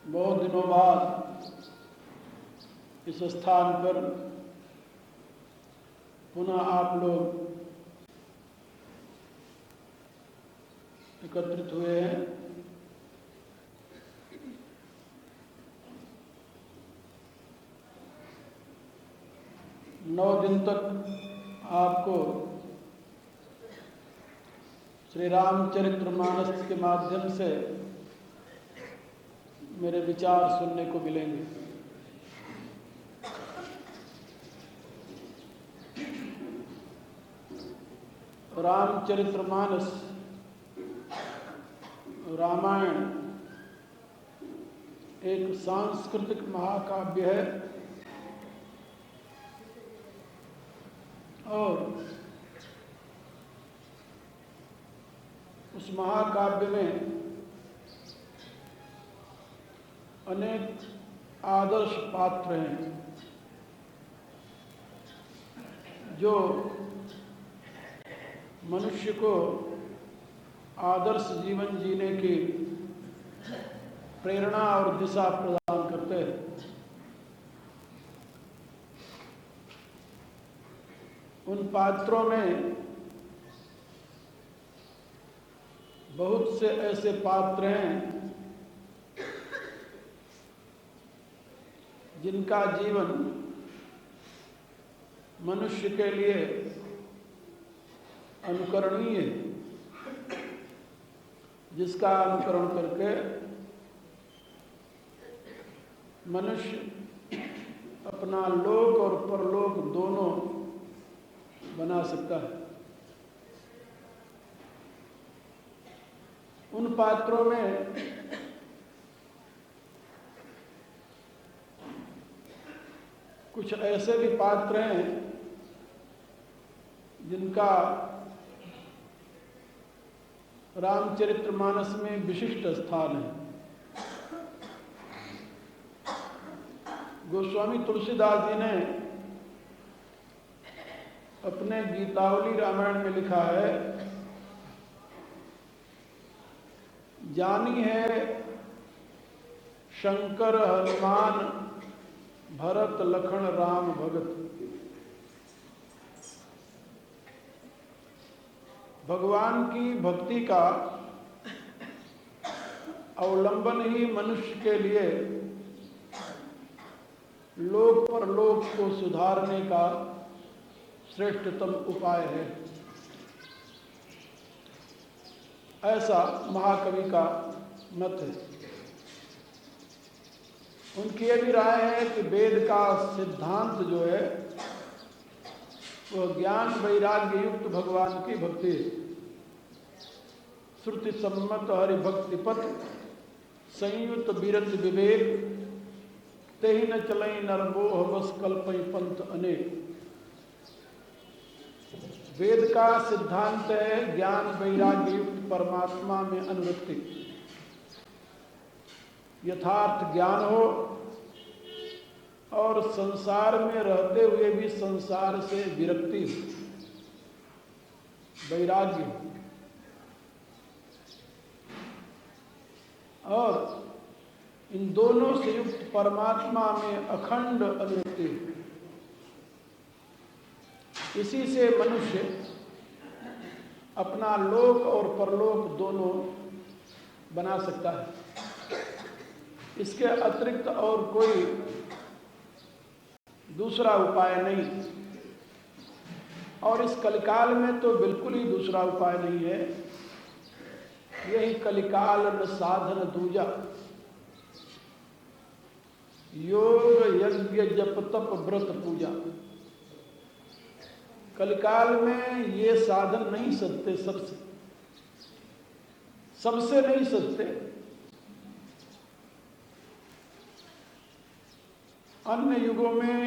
बहुत दिनों बाद इस स्थान पर पुनः आप लोग एकत्रित हुए हैं। नौ दिन तक आपको श्री रामचरितमानस के माध्यम से मेरे विचार सुनने को मिलेंगे। रामचरितमानस रामायण एक सांस्कृतिक महाकाव्य है और उस महाकाव्य में अनेक आदर्श पात्र हैं जो मनुष्य को आदर्श जीवन जीने की प्रेरणा और दिशा प्रदान करते हैं। उन पात्रों में बहुत से ऐसे पात्र हैं जिनका जीवन मनुष्य के लिए अनुकरणीय है, जिसका अनुकरण करके मनुष्य अपना लोक और परलोक दोनों बना सकता है। उन पात्रों में कुछ ऐसे भी पात्र हैं जिनका रामचरितमानस में विशिष्ट स्थान है। गोस्वामी तुलसीदास जी ने अपने गीतावली रामायण में लिखा है, जानी है शंकर हनुमान भरत लखन राम भगत। भगवान की भक्ति का अवलंबन ही मनुष्य के लिए लोक परलोक को सुधारने का श्रेष्ठतम उपाय है, ऐसा महाकवि का मत है। उनकी यह भी राय है कि वेद का सिद्धांत जो है वह ज्ञान वैराग्य युक्त भगवान की भक्ति है। श्रुति सम्मत हरिभक्ति पथ संयुक्त विरत विवेक तेहि न चलई नरमोह बस कल्पई पंथ अनेक। वेद का सिद्धांत है ज्ञान वैराग्य युक्त परमात्मा में अनुरक्ति। यथार्थ ज्ञान हो और संसार में रहते हुए भी संसार से विरक्ति हो, वैराग्य हो, और इन दोनों से युक्त परमात्मा में अखंड अनुरक्ति। इसी से मनुष्य अपना लोक और परलोक दोनों बना सकता है। इसके अतिरिक्त और कोई दूसरा उपाय नहीं, और इस कलिकाल में तो बिल्कुल ही दूसरा उपाय नहीं है। यही कलिकाल न साधन दूजा, योग यज्ञ जप तप व्रत पूजा। कलिकाल में ये साधन नहीं सजते, सबसे नहीं सजते। अन्य युगों में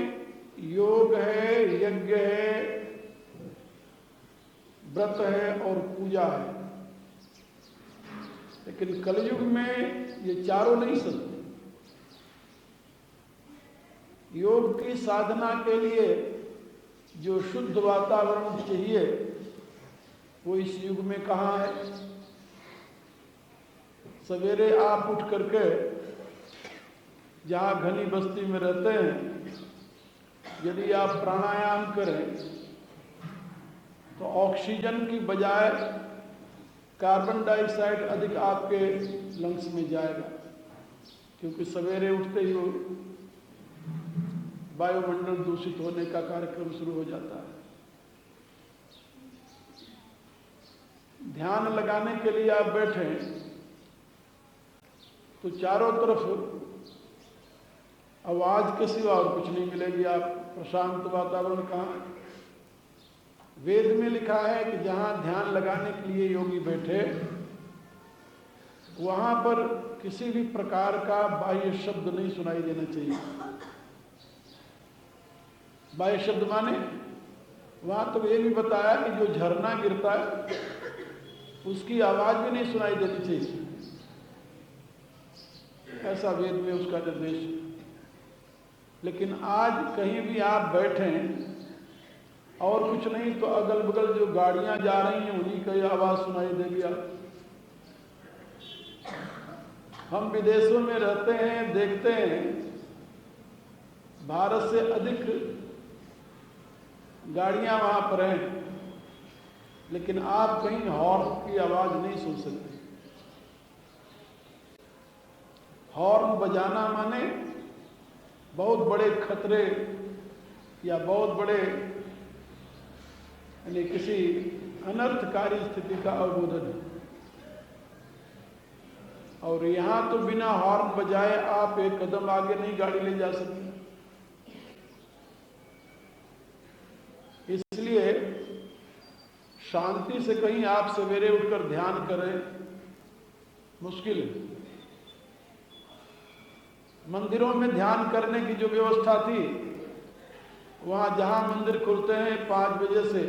योग है, यज्ञ है, व्रत है और पूजा है, लेकिन कलयुग में ये चारों नहीं सजते। योग की साधना के लिए जो शुद्ध वातावरण चाहिए वो इस युग में कहाँ है। सवेरे आप उठ करके जहाँ घनी बस्ती में रहते हैं, यदि आप प्राणायाम करें तो ऑक्सीजन की बजाय कार्बन डाइऑक्साइड अधिक आपके लंग्स में जाएगा, क्योंकि सवेरे उठते ही वो वायुमंडल दूषित होने का कार्यक्रम शुरू हो जाता है। ध्यान लगाने के लिए आप बैठें तो चारों तरफ आवाज के सिवा और कुछ नहीं मिलेगी। आप प्रशांत वातावरण कहाँ है? वेद में लिखा है कि जहाँ ध्यान लगाने के लिए योगी बैठे वहां पर किसी भी प्रकार का बाह्य शब्द नहीं सुनाई देना चाहिए। बाह्य शब्द माने वहां तो ये भी बताया कि जो झरना गिरता है उसकी आवाज भी नहीं सुनाई देनी चाहिए, ऐसा वेद में उसका निर्देश है। लेकिन आज कहीं भी आप बैठें और कुछ नहीं तो अगल बगल जो गाड़ियां जा रही हैं उन्हीं की आवाज सुनाई देगी। आप हम विदेशों में रहते हैं, देखते हैं भारत से अधिक गाड़ियां वहां पर हैं, लेकिन आप कहीं हॉर्न की आवाज नहीं सुन सकते। हॉर्न बजाना माने बहुत बड़े खतरे या बहुत बड़े यानी किसी अनर्थकारी स्थिति का अवबोधन है। और यहां तो बिना हॉर्न बजाए आप एक कदम आगे नहीं गाड़ी ले जा सकते। इसलिए शांति से कहीं आप सवेरे उठकर ध्यान करें मुश्किल है। मंदिरों में ध्यान करने की जो व्यवस्था थी, वहां जहां मंदिर खुलते हैं 5 बजे से,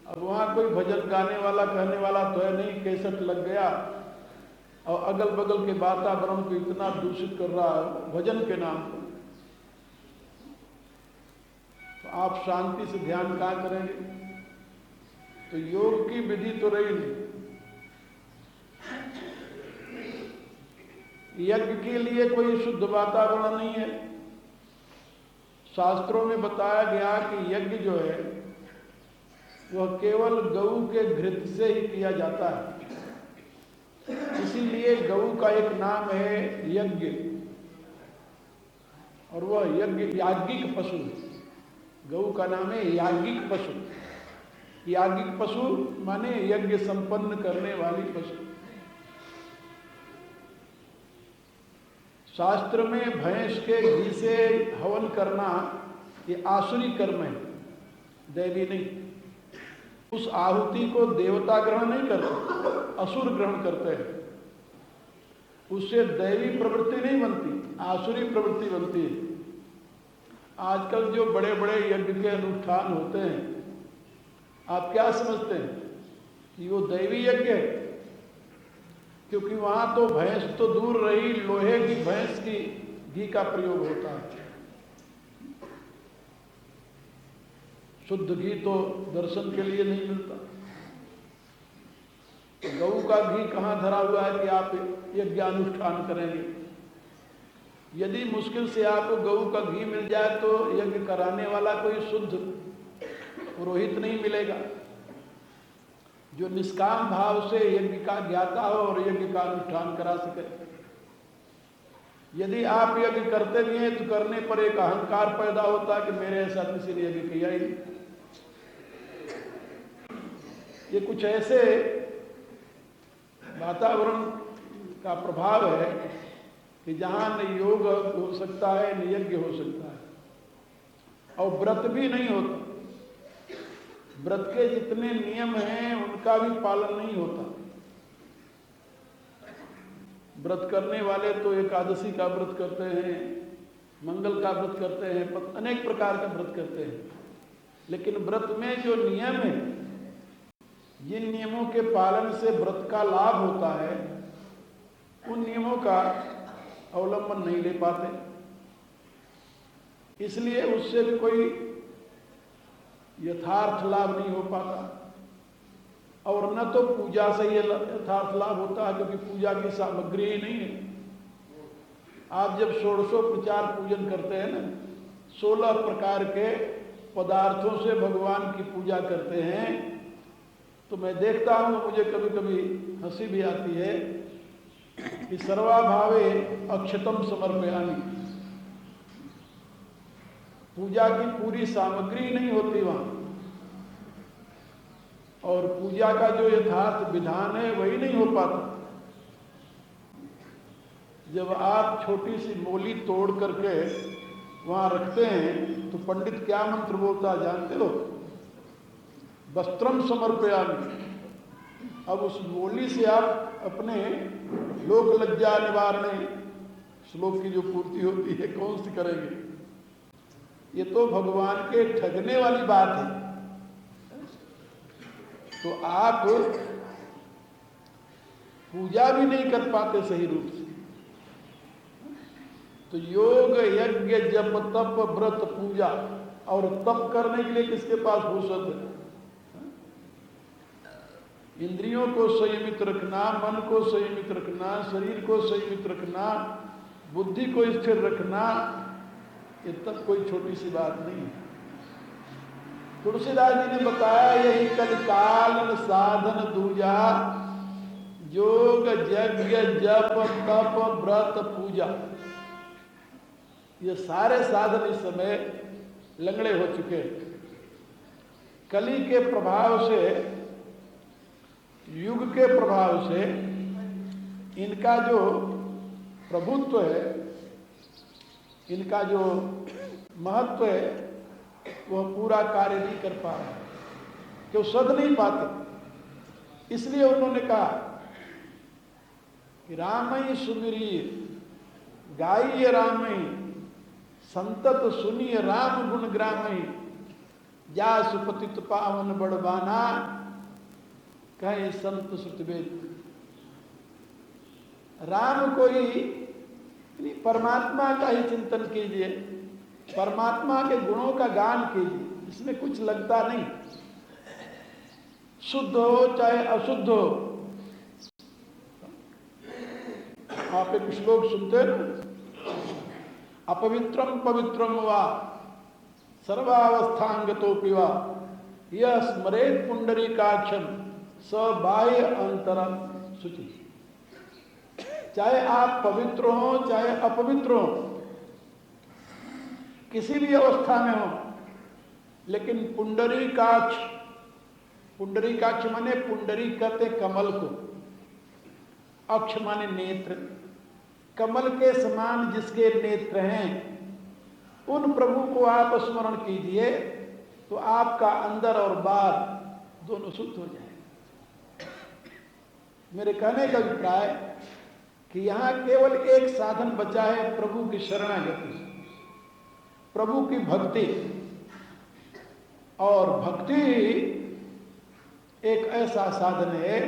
अब वहां कोई भजन गाने वाला कहने वाला तो है नहीं, कैसेट लग गया और अगल बगल के वातावरण को इतना दूषित कर रहा है भजन के नाम पर। तो आप शांति से ध्यान कहाँ करेंगे? तो योग की विधि तो रही नहीं। यज्ञ के लिए कोई शुद्ध वातावरण नहीं है। शास्त्रों में बताया गया कि यज्ञ जो है वह केवल गऊ के घृत से ही किया जाता है। इसीलिए गऊ का एक नाम है यज्ञ, और वह यज्ञ याज्ञिक पशु है। गऊ का नाम है याज्ञिक पशु। याज्ञिक पशु माने यज्ञ संपन्न करने वाली पशु। शास्त्र में भैंस के घी से हवन करना ये आसुरी कर्म है, दैवी नहीं। उस आहुति को देवता ग्रहण नहीं करते, असुर ग्रहण करते हैं। उससे दैवी प्रवृत्ति नहीं बनती, आसुरी प्रवृत्ति बनती है। आजकल जो बड़े बड़े यज्ञ के अनुष्ठान होते हैं, आप क्या समझते हैं कि वो दैवी यज्ञ है? क्योंकि वहां तो भैंस तो दूर रही, लोहे की भैंस की घी का प्रयोग होता है। शुद्ध घी तो दर्शन के लिए नहीं मिलता। तो गऊ का घी कहाँ धरा हुआ है कि आप यज्ञ अनुष्ठान करेंगे? यदि मुश्किल से आपको गऊ का घी मिल जाए तो यज्ञ कराने वाला कोई शुद्ध पुरोहित नहीं मिलेगा जो निष्काम भाव से यज्ञ का ज्ञाता हो और यज्ञ का अनुष्ठान करा सके। यदि आप यज्ञ करते भी हैं तो करने पर एक अहंकार पैदा होता है कि मेरे ऐसा किसी ने यज्ञ किया ही नहीं। ये कुछ ऐसे वातावरण का प्रभाव है कि जहां न योग हो सकता है न यज्ञ हो सकता है, और व्रत भी नहीं होता। व्रत के जितने नियम हैं उनका भी पालन नहीं होता। व्रत करने वाले तो एकादशी का व्रत करते हैं, मंगल का व्रत करते हैं, अनेक प्रकार का व्रत करते हैं, लेकिन व्रत में जो नियम है, जिन नियमों के पालन से व्रत का लाभ होता है, उन नियमों का अवलंबन नहीं ले पाते। इसलिए उससे भी कोई यथार्थ लाभ नहीं हो पाता, और न तो पूजा से ये यथार्थ लाभ होता है, क्योंकि पूजा की सामग्री ही नहीं है। आप जब षोडशोपचार पूजन करते हैं ना, 16 प्रकार के पदार्थों से भगवान की पूजा करते हैं, तो मैं देखता हूँ, मुझे कभी कभी हंसी भी आती है कि सर्वाभावे अक्षतम समर्पयामि। पूजा की पूरी सामग्री नहीं होती वहाँ, और पूजा का जो यथार्थ विधान है वही नहीं हो पाता। जब आप छोटी सी मोली तोड़ करके वहाँ रखते हैं तो पंडित क्या मंत्र बोलता है जानते हो? वस्त्रम समर्पयामि। अब उस मोली से आप अपने लोक लज्जा निवारणे श्लोक की जो पूर्ति होती है कौन सी करेंगे? ये तो भगवान के ठगने वाली बात है। तो आप पूजा भी नहीं कर पाते सही रूप से। तो योग यज्ञ जप तप व्रत पूजा, और तप करने के लिए किसके पास फुर्सत है? इंद्रियों को संयमित रखना, मन को संयमित रखना, शरीर को संयमित रखना, बुद्धि को स्थिर रखना, ये तब कोई छोटी सी बात नहीं है। तुलसीदास जी ने बताया यही कलिकाल साधन दूजा, योग यज्ञ जप तप व्रत पूजा। ये सारे साधन इस समय लंगड़े हो चुके हैं। कली के प्रभाव से, युग के प्रभाव से इनका जो प्रभुत्व है, इनका जो महत्व है, वह पूरा कार्य नहीं कर पा रहा, कि वो सध नहीं पाते। इसलिए उन्होंने कहा कि रामई सुमिरी गाइय रामई, संतत सुनिय राम गुण ग्रामई, जा सुपतित पावन बड़बाना, कहे संत श्रुतिवेद। राम को ही, परमात्मा का ही चिंतन कीजिए, परमात्मा के गुणों का गान कीजिए, इसमें कुछ लगता नहीं। शुद्ध हो चाहे अशुद्ध हो। आप एक श्लोक सुनते हैं, अपवित्रम पवित्रम वा सर्वावस्थांगतोपि वा यह स्मरेत पुंडरीकाक्षम स बाह्य अंतरम शुचि। चाहे आप पवित्र हो चाहे अपवित्र हो, किसी भी अवस्था में हो, लेकिन पुंडरीकाक्ष, पुंडरीकाक्ष माने पुंडरी कहते कमल को, अक्ष माने नेत्र, कमल के समान जिसके नेत्र हैं, उन प्रभु को आप स्मरण कीजिए तो आपका अंदर और बाहर दोनों शुद्ध हो जाए। मेरे कहने का अभिप्राय कि यहां केवल एक साधन बचा है, प्रभु की शरणागति, प्रभु की भक्ति। और भक्ति एक ऐसा साधन है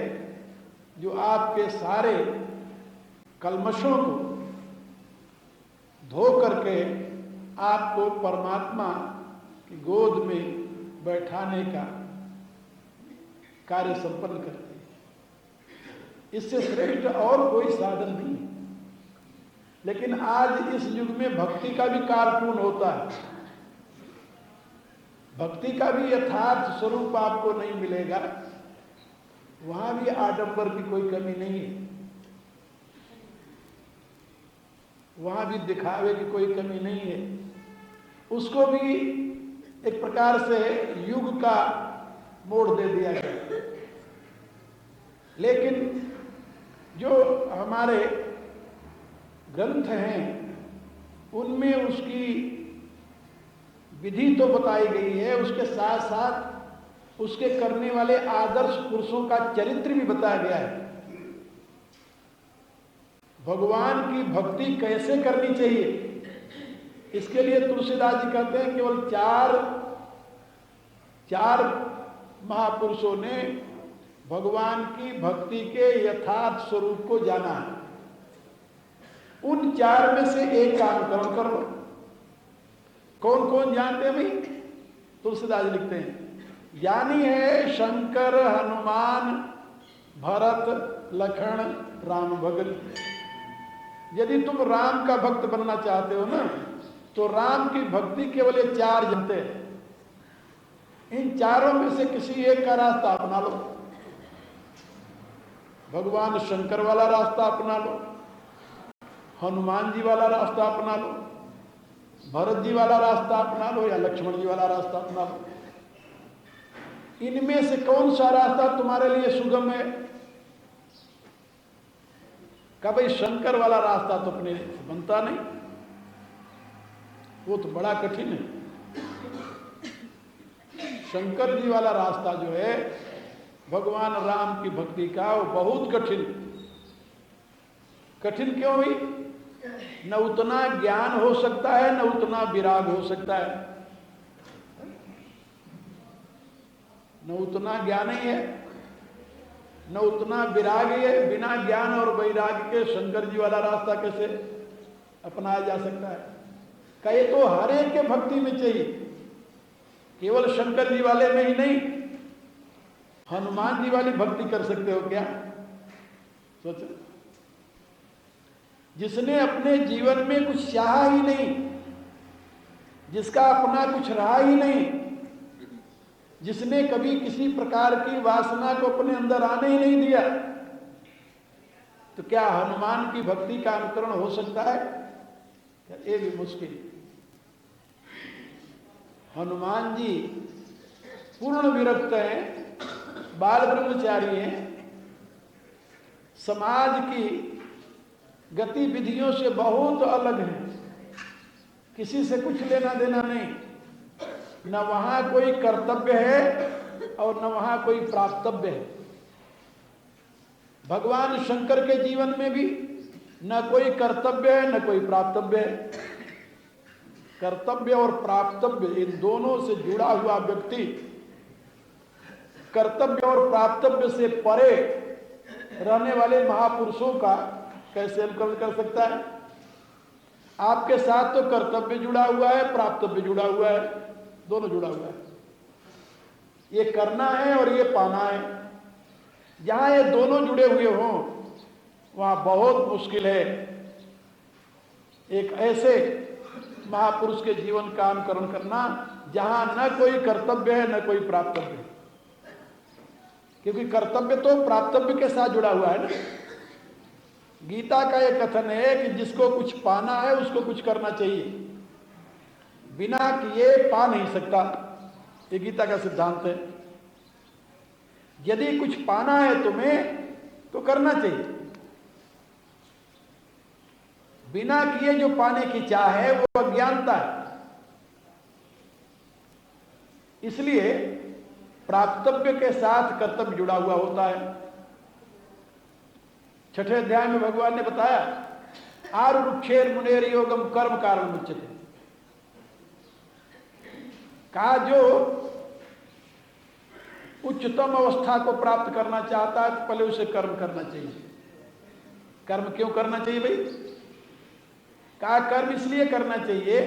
जो आपके सारे कल्मशों को धो करके आपको परमात्मा की गोद में बैठाने का कार्य संपन्न करती है। इससे श्रेष्ठ और कोई साधन नहीं है। लेकिन आज इस युग में भक्ति का भी कार्टून होता है, भक्ति का भी यथार्थ स्वरूप आपको नहीं मिलेगा। वहां भी आडंबर की कोई कमी नहीं है, वहां भी दिखावे की कोई कमी नहीं है। उसको भी एक प्रकार से युग का मोड़ दे दिया गया। लेकिन जो हमारे ग्रंथ हैं उनमें उसकी विधि तो बताई गई है, उसके साथ साथ उसके करने वाले आदर्श पुरुषों का चरित्र भी बताया गया है। भगवान की भक्ति कैसे करनी चाहिए, इसके लिए तुलसीदास जी कहते हैं केवल चार महापुरुषों ने भगवान की भक्ति के यथार्थ स्वरूप को जाना है। उन चार में से एक काम करो। कौन कौन जानते हैं भाई? तुलसीदास जी लिखते हैं, ज्ञानी है शंकर हनुमान भरत लखन राम भगत। यदि तुम राम का भक्त बनना चाहते हो ना, तो राम की भक्ति केवल ये 4 जानते हैं। इन चारों में से किसी एक का रास्ता अपना लो। भगवान शंकर वाला रास्ता अपना लो, हनुमान जी वाला रास्ता अपना लो, भरत जी वाला रास्ता अपना लो, या लक्ष्मण जी वाला रास्ता अपना लो। इनमें से कौन सा रास्ता तुम्हारे लिए सुगम है? का भाई शंकर वाला रास्ता तो अपने से बनता नहीं, वो तो बड़ा कठिन है। शंकर जी वाला रास्ता जो है भगवान राम की भक्ति का, वो बहुत कठिन। कठिन क्यों भाई? न उतना ज्ञान हो सकता है, न उतना विराग हो सकता है। न उतना ज्ञान ही है, न उतना विराग ही है। बिना ज्ञान और वैराग के शंकर जी वाला रास्ता कैसे अपनाया जा सकता है? कहे तो हर एक के भक्ति में चाहिए, केवल शंकर जी वाले में ही नहीं। हनुमान जी वाली भक्ति कर सकते हो क्या? सोचो, जिसने अपने जीवन में कुछ चाहा ही नहीं, जिसका अपना कुछ रहा ही नहीं, जिसने कभी किसी प्रकार की वासना को अपने अंदर आने ही नहीं दिया, तो क्या हनुमान की भक्ति का अनुकरण हो सकता है? ये भी मुश्किल। हनुमान जी पूर्ण विरक्त हैं, बाल ब्रह्मचारी हैं, समाज की गतिविधियों से बहुत अलग हैं, किसी से कुछ लेना देना नहीं, न वहां कोई कर्तव्य है और न वहां कोई प्राप्तव्य है। भगवान शंकर के जीवन में भी न कोई कर्तव्य है न कोई प्राप्तव्य है। कर्तव्य और प्राप्तव्य इन दोनों से जुड़ा हुआ व्यक्ति कर्तव्य और प्राप्तव्य से परे रहने वाले महापुरुषों का कैसे अनुकरण कर सकता है? आपके साथ तो कर्तव्य जुड़ा हुआ है, प्राप्तव्य जुड़ा हुआ है, दोनों जुड़ा हुआ है। ये करना है और ये पाना है। जहां ये दोनों जुड़े हुए हों वहां बहुत मुश्किल है एक ऐसे महापुरुष के जीवन का अनुकरण करना जहां न कोई कर्तव्य है न कोई प्राप्तव्य है। क्योंकि कर्तव्य तो प्राप्तव्य के साथ जुड़ा हुआ है ना। गीता का यह कथन है कि जिसको कुछ पाना है उसको कुछ करना चाहिए, बिना किए पा नहीं सकता। ये गीता का सिद्धांत है। यदि कुछ पाना है तुम्हें तो करना चाहिए, बिना किए जो पाने की चाह है वो अज्ञानता है। इसलिए प्राप्तव्य के साथ कर्तव्य जुड़ा हुआ होता है। 6ठे अध्याय में भगवान ने बताया आरुक्षेर मुनेर योगम कर्म कारण मुच्यते। कहा जो उच्चतम अवस्था को प्राप्त करना चाहता है तो पहले उसे कर्म करना चाहिए। कर्म क्यों करना चाहिए भाई? कहा कर्म इसलिए करना चाहिए,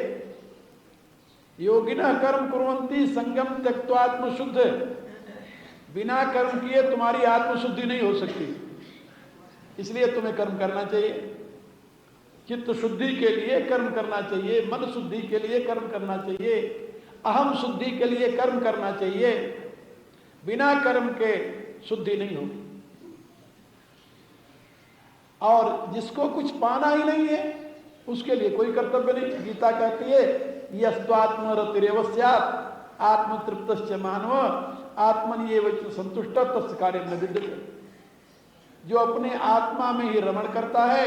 योगिनः कर्म कुर्वन्ति संगम त्यक्त्वा आत्मशुद्ध। बिना कर्म किए तुम्हारी आत्मशुद्धि नहीं हो सकती, इसलिए तुम्हें कर्म करना चाहिए। चित्त शुद्धि के लिए कर्म करना चाहिए, मन शुद्धि के लिए कर्म करना चाहिए, अहम शुद्धि के लिए कर्म करना चाहिए। बिना कर्म के शुद्धि नहीं होगी। और जिसको कुछ पाना ही नहीं है उसके लिए कोई कर्तव्य नहीं। गीता कहती है यस्त्वात्मरतिरेव स्यात् आत्मतृप्तश्च मानव आत्मन्येव संतुष्ट तस्य कार्यं न विद्यते। जो अपने आत्मा में ही रमण करता है,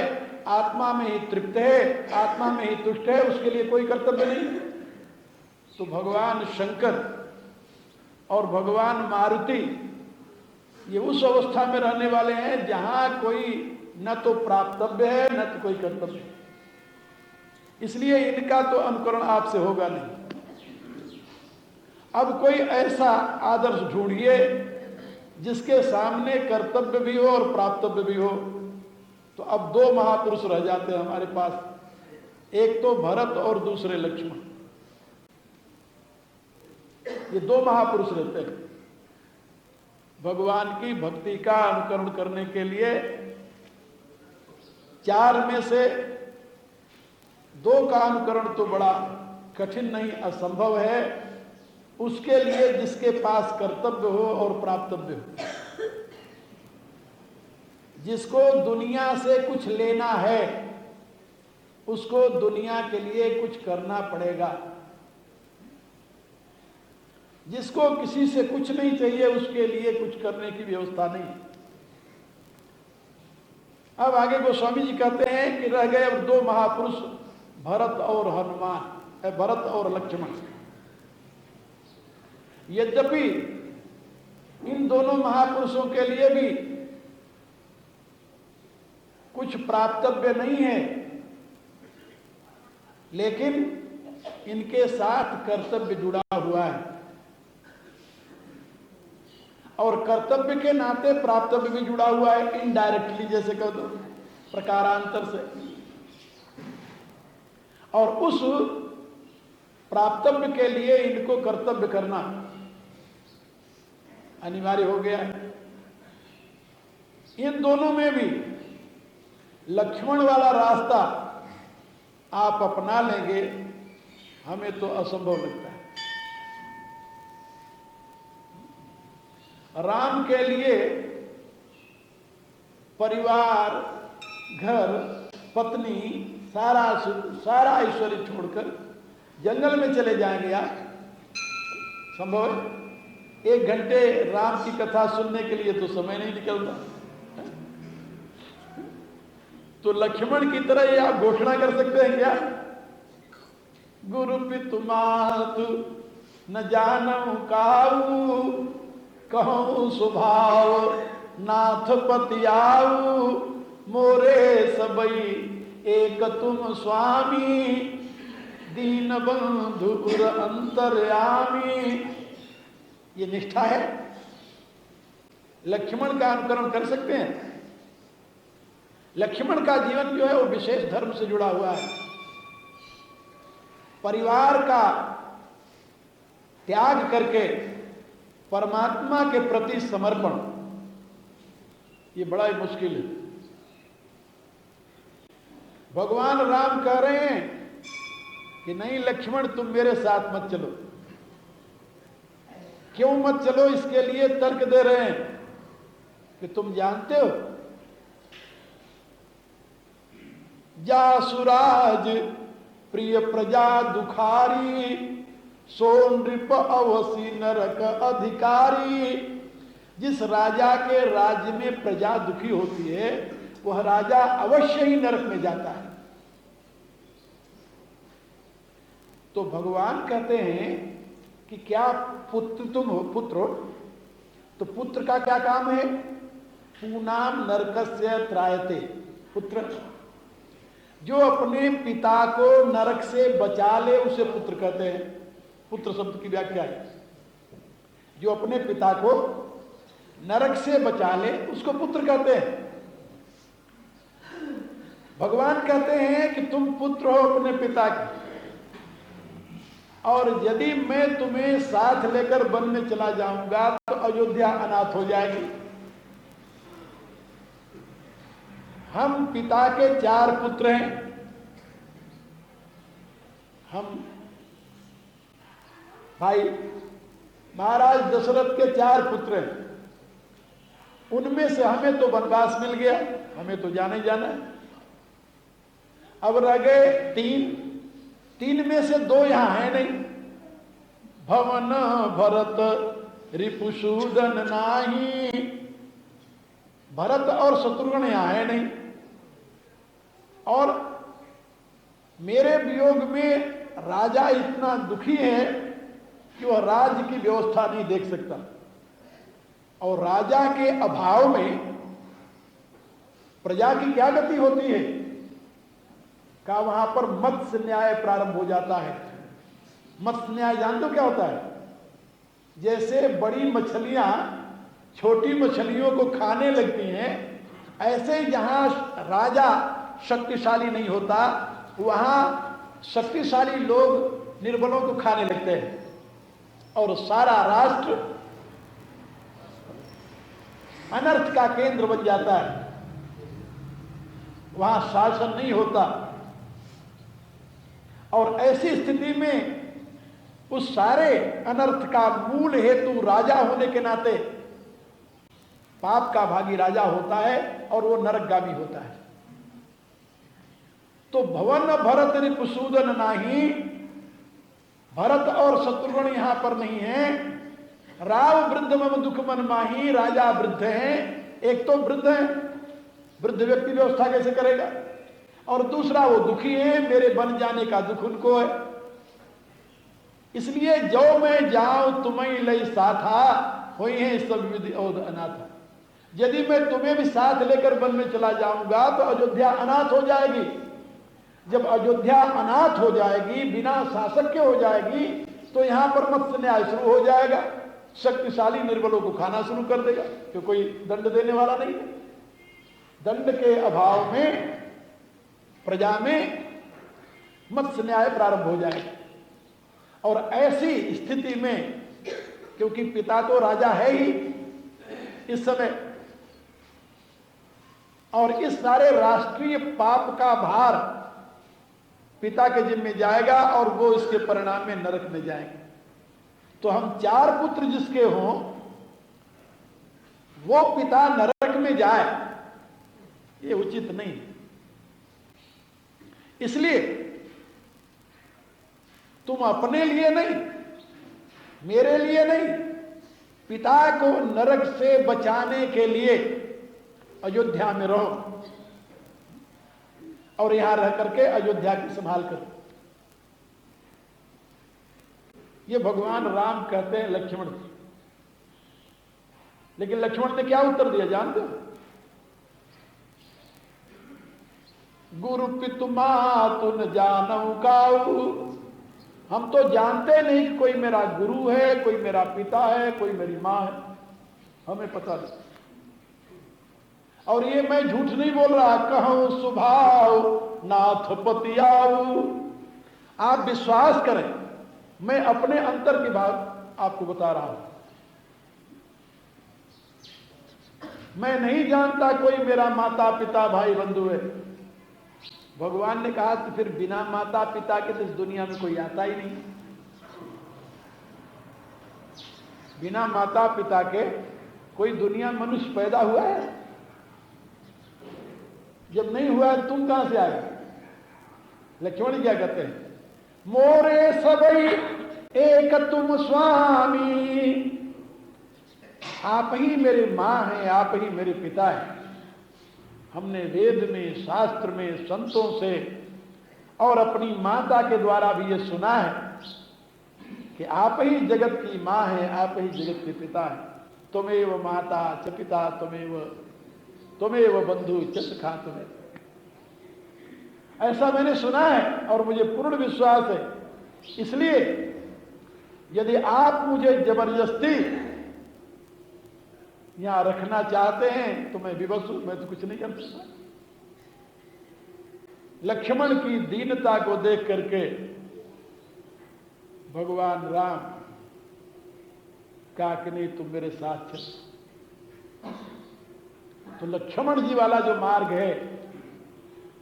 आत्मा में ही तृप्त है, आत्मा में ही तुष्ट है, उसके लिए कोई कर्तव्य नहीं। तो भगवान शंकर और भगवान मारुति ये उस अवस्था में रहने वाले हैं जहां कोई न तो प्राप्तव्य है न तो कोई कर्तव्य है। इसलिए इनका तो अनुकरण आपसे होगा नहीं। अब कोई ऐसा आदर्श ढूंढिए जिसके सामने कर्तव्य भी हो और प्राप्तव्य भी हो। तो अब 2 महापुरुष रह जाते हैं हमारे पास, एक तो भरत और दूसरे लक्ष्मण। ये 2 महापुरुष रहते हैं भगवान की भक्ति का अनुकरण करने के लिए। चार में से दो का अनुकरण तो बड़ा कठिन नहीं असंभव है, उसके लिए जिसके पास कर्तव्य हो और प्राप्तव्य हो। जिसको दुनिया से कुछ लेना है उसको दुनिया के लिए कुछ करना पड़ेगा। जिसको किसी से कुछ नहीं चाहिए उसके लिए कुछ करने की व्यवस्था नहीं। अब आगे गोस्वामी जी कहते हैं कि रह गए अब दो महापुरुष, भरत और हनुमान, भरत और लक्ष्मण। यद्यपि इन दोनों महापुरुषों के लिए भी कुछ प्राप्तव्य नहीं है, लेकिन इनके साथ कर्तव्य जुड़ा हुआ है और कर्तव्य के नाते प्राप्तव्य भी जुड़ा हुआ है, इनडायरेक्टली जैसे कह दो, प्रकारांतर से। और उस प्राप्तव्य के लिए इनको कर्तव्य करना अनिवार्य हो गया है। इन दोनों में भी लक्ष्मण वाला रास्ता आप अपना लेंगे, हमें तो असंभव लगता है। राम के लिए परिवार, घर, पत्नी, सारा ऐश्वर्य छोड़कर जंगल में चले जाएंगे आप, संभव है? 1 घंटे राम की कथा सुनने के लिए तो समय नहीं निकलता। तो लक्ष्मण की तरह ये आप घोषणा कर सकते हैं क्या? गुरु पितु मातु न जानऊ काऊ, कहूं स्वभाव नाथ पतियाऊ, मोरे सबई एक तुम स्वामी, दीन बंधु उर अंतर्यामी। ये निष्ठा है। लक्ष्मण का अनुकरण कर सकते हैं। लक्ष्मण का जीवन जो है वो विशेष धर्म से जुड़ा हुआ है। परिवार का त्याग करके परमात्मा के प्रति समर्पण, ये बड़ा ही मुश्किल है। भगवान राम कह रहे हैं कि नहीं लक्ष्मण, तुम मेरे साथ मत चलो। क्यों मत चलो? इसके लिए तर्क दे रहे हैं कि तुम जानते हो जासुराज प्रिय प्रजा दुखारी, सो नृप अवसी नरक अधिकारी। जिस राजा के राज्य में प्रजा दुखी होती है वह राजा अवश्य ही नरक में जाता है। तो भगवान कहते हैं कि क्या पुत्र तुम हो, पुत्र हो, तो पुत्र का क्या काम है? पूनाम नरकस्य त्रायते। पुत्र जो अपने पिता को नरक से बचा ले उसे पुत्र कहते हैं। पुत्र शब्द की व्याख्या है जो अपने पिता को नरक से बचा ले उसको पुत्र कहते हैं। भगवान कहते हैं कि तुम पुत्र हो अपने पिता के, और यदि मैं तुम्हें साथ लेकर वन में चला जाऊंगा तो अयोध्या अनाथ हो जाएगी। हम पिता के 4 पुत्र हैं। हम भाई महाराज दशरथ के 4 पुत्र हैं। उनमें से हमें तो वनवास मिल गया, हमें तो जाना ही जाना है। अब रह गए 3 में से 2 यहां है नहीं। भवन भरत रिपुसूदन नाही, भरत और शत्रुघ्न यहां है नहीं। और मेरे वियोग में राजा इतना दुखी है कि वह राज्य की व्यवस्था नहीं देख सकता, और राजा के अभाव में प्रजा की क्या गति होती है? का वहां पर मत्स्य न्याय प्रारंभ हो जाता है। मत्स्य न्याय जान दो क्या होता है? जैसे बड़ी मछलियां छोटी मछलियों को खाने लगती हैं, ऐसे ही जहां राजा शक्तिशाली नहीं होता वहां शक्तिशाली लोग निर्बलों को खाने लगते हैं और सारा राष्ट्र अनर्थ का केंद्र बन जाता है। वहां शासन नहीं होता। और ऐसी स्थिति में उस सारे अनर्थ का मूल हेतु राजा होने के नाते पाप का भागी राजा होता है और वो नरकगामी होता है। तो भवन भरत रिपुसूदन नाही, भरत और शत्रुघ्न यहां पर नहीं है। राव वृद्ध मम दुख मन माही, राजा वृद्ध हैं, एक तो वृद्ध है, वृद्ध व्यक्ति व्यवस्था कैसे करेगा, और दूसरा वो दुखी है, मेरे बन जाने का दुख उनको है। इसलिए जो मैं जाऊं तुम्हें लई साथा, हुई है सब विधि और अनाथा। यदि मैं तुम्हें भी साथ लेकर वन में चला जाऊंगा तो अयोध्या अनाथ हो जाएगी। जब अयोध्या अनाथ हो जाएगी, बिना शासक के हो जाएगी, तो यहां पर मत्स्य न्याय शुरू हो जाएगा। शक्तिशाली निर्बलों को खाना शुरू कर देगा, क्यों कोई दंड देने वाला नहीं है। दंड के अभाव में प्रजा में मत्स्य न्याय प्रारंभ हो जाएगा। और ऐसी स्थिति में, क्योंकि पिता तो राजा है ही इस समय, और इस सारे राष्ट्रीय पाप का भार पिता के जिम्मे जाएगा और वो इसके परिणाम में नरक में जाएंगे। तो हम 4 पुत्र जिसके हों वो पिता नरक में जाए, ये उचित नहीं। इसलिए तुम अपने लिए नहीं, मेरे लिए नहीं, पिता को नरक से बचाने के लिए अयोध्या में रहो और यहां रह करके अयोध्या की संभाल करो। ये भगवान राम कहते हैं लक्ष्मण से। लेकिन लक्ष्मण ने क्या उत्तर दिया जानते हो? गुरु पितु मातु न जानऊ काऊ। हम तो जानते नहीं कि कोई मेरा गुरु है, कोई मेरा पिता है, कोई मेरी मां है, हमें पता नहीं। और ये मैं झूठ नहीं बोल रहा, कहूं सुभाव नाथ पतियाऊ। आप विश्वास करें, मैं अपने अंतर की बात आपको बता रहा हूं। मैं नहीं जानता कोई मेरा माता पिता भाई बंधु है। भगवान ने कहा कि फिर बिना माता पिता के तो इस दुनिया में कोई आता ही नहीं। बिना माता पिता के कोई दुनिया मनुष्य पैदा हुआ है? जब नहीं हुआ है तुम कहां से आए? लक्ष्मण क्या कहते हैं? मोरे सबई एक तुम स्वामी। आप ही मेरे मां हैं, आप ही मेरे पिता हैं। हमने वेद में, शास्त्र में, संतों से और अपनी माता के द्वारा भी ये सुना है कि आप ही जगत की मां हैं, आप ही जगत के पिता हैं। तुमेव माता च पिता तुमेव बंधु च सखा तुम्हें। ऐसा मैंने सुना है और मुझे पूर्ण विश्वास है। इसलिए यदि आप मुझे जबरदस्ती यहां रखना चाहते हैं तो मैं विवश हूं, मैं तो कुछ नहीं कर सकता। लक्ष्मण की दीनता को देख करके भगवान राम कहा कि नहीं, तुम मेरे साथ चलो। तो लक्ष्मण जी वाला जो मार्ग है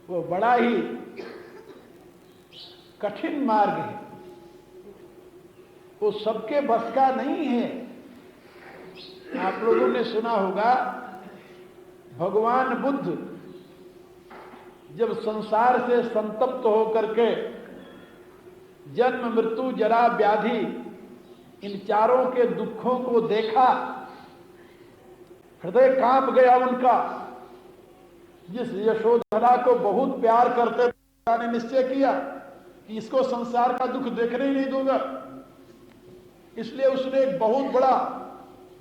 वो बड़ा ही कठिन मार्ग है, वो सबके बस का नहीं है। आप लोगों ने सुना होगा भगवान बुद्ध जब संसार से संतप्त होकर के जन्म मृत्यु जरा व्याधि इन चारों के दुखों को देखा, हृदय कांप गया उनका। जिस यशोधरा को बहुत प्यार करते पिता ने निश्चय किया कि इसको संसार का दुख देखने ही नहीं दूंगा, इसलिए उसने एक बहुत बड़ा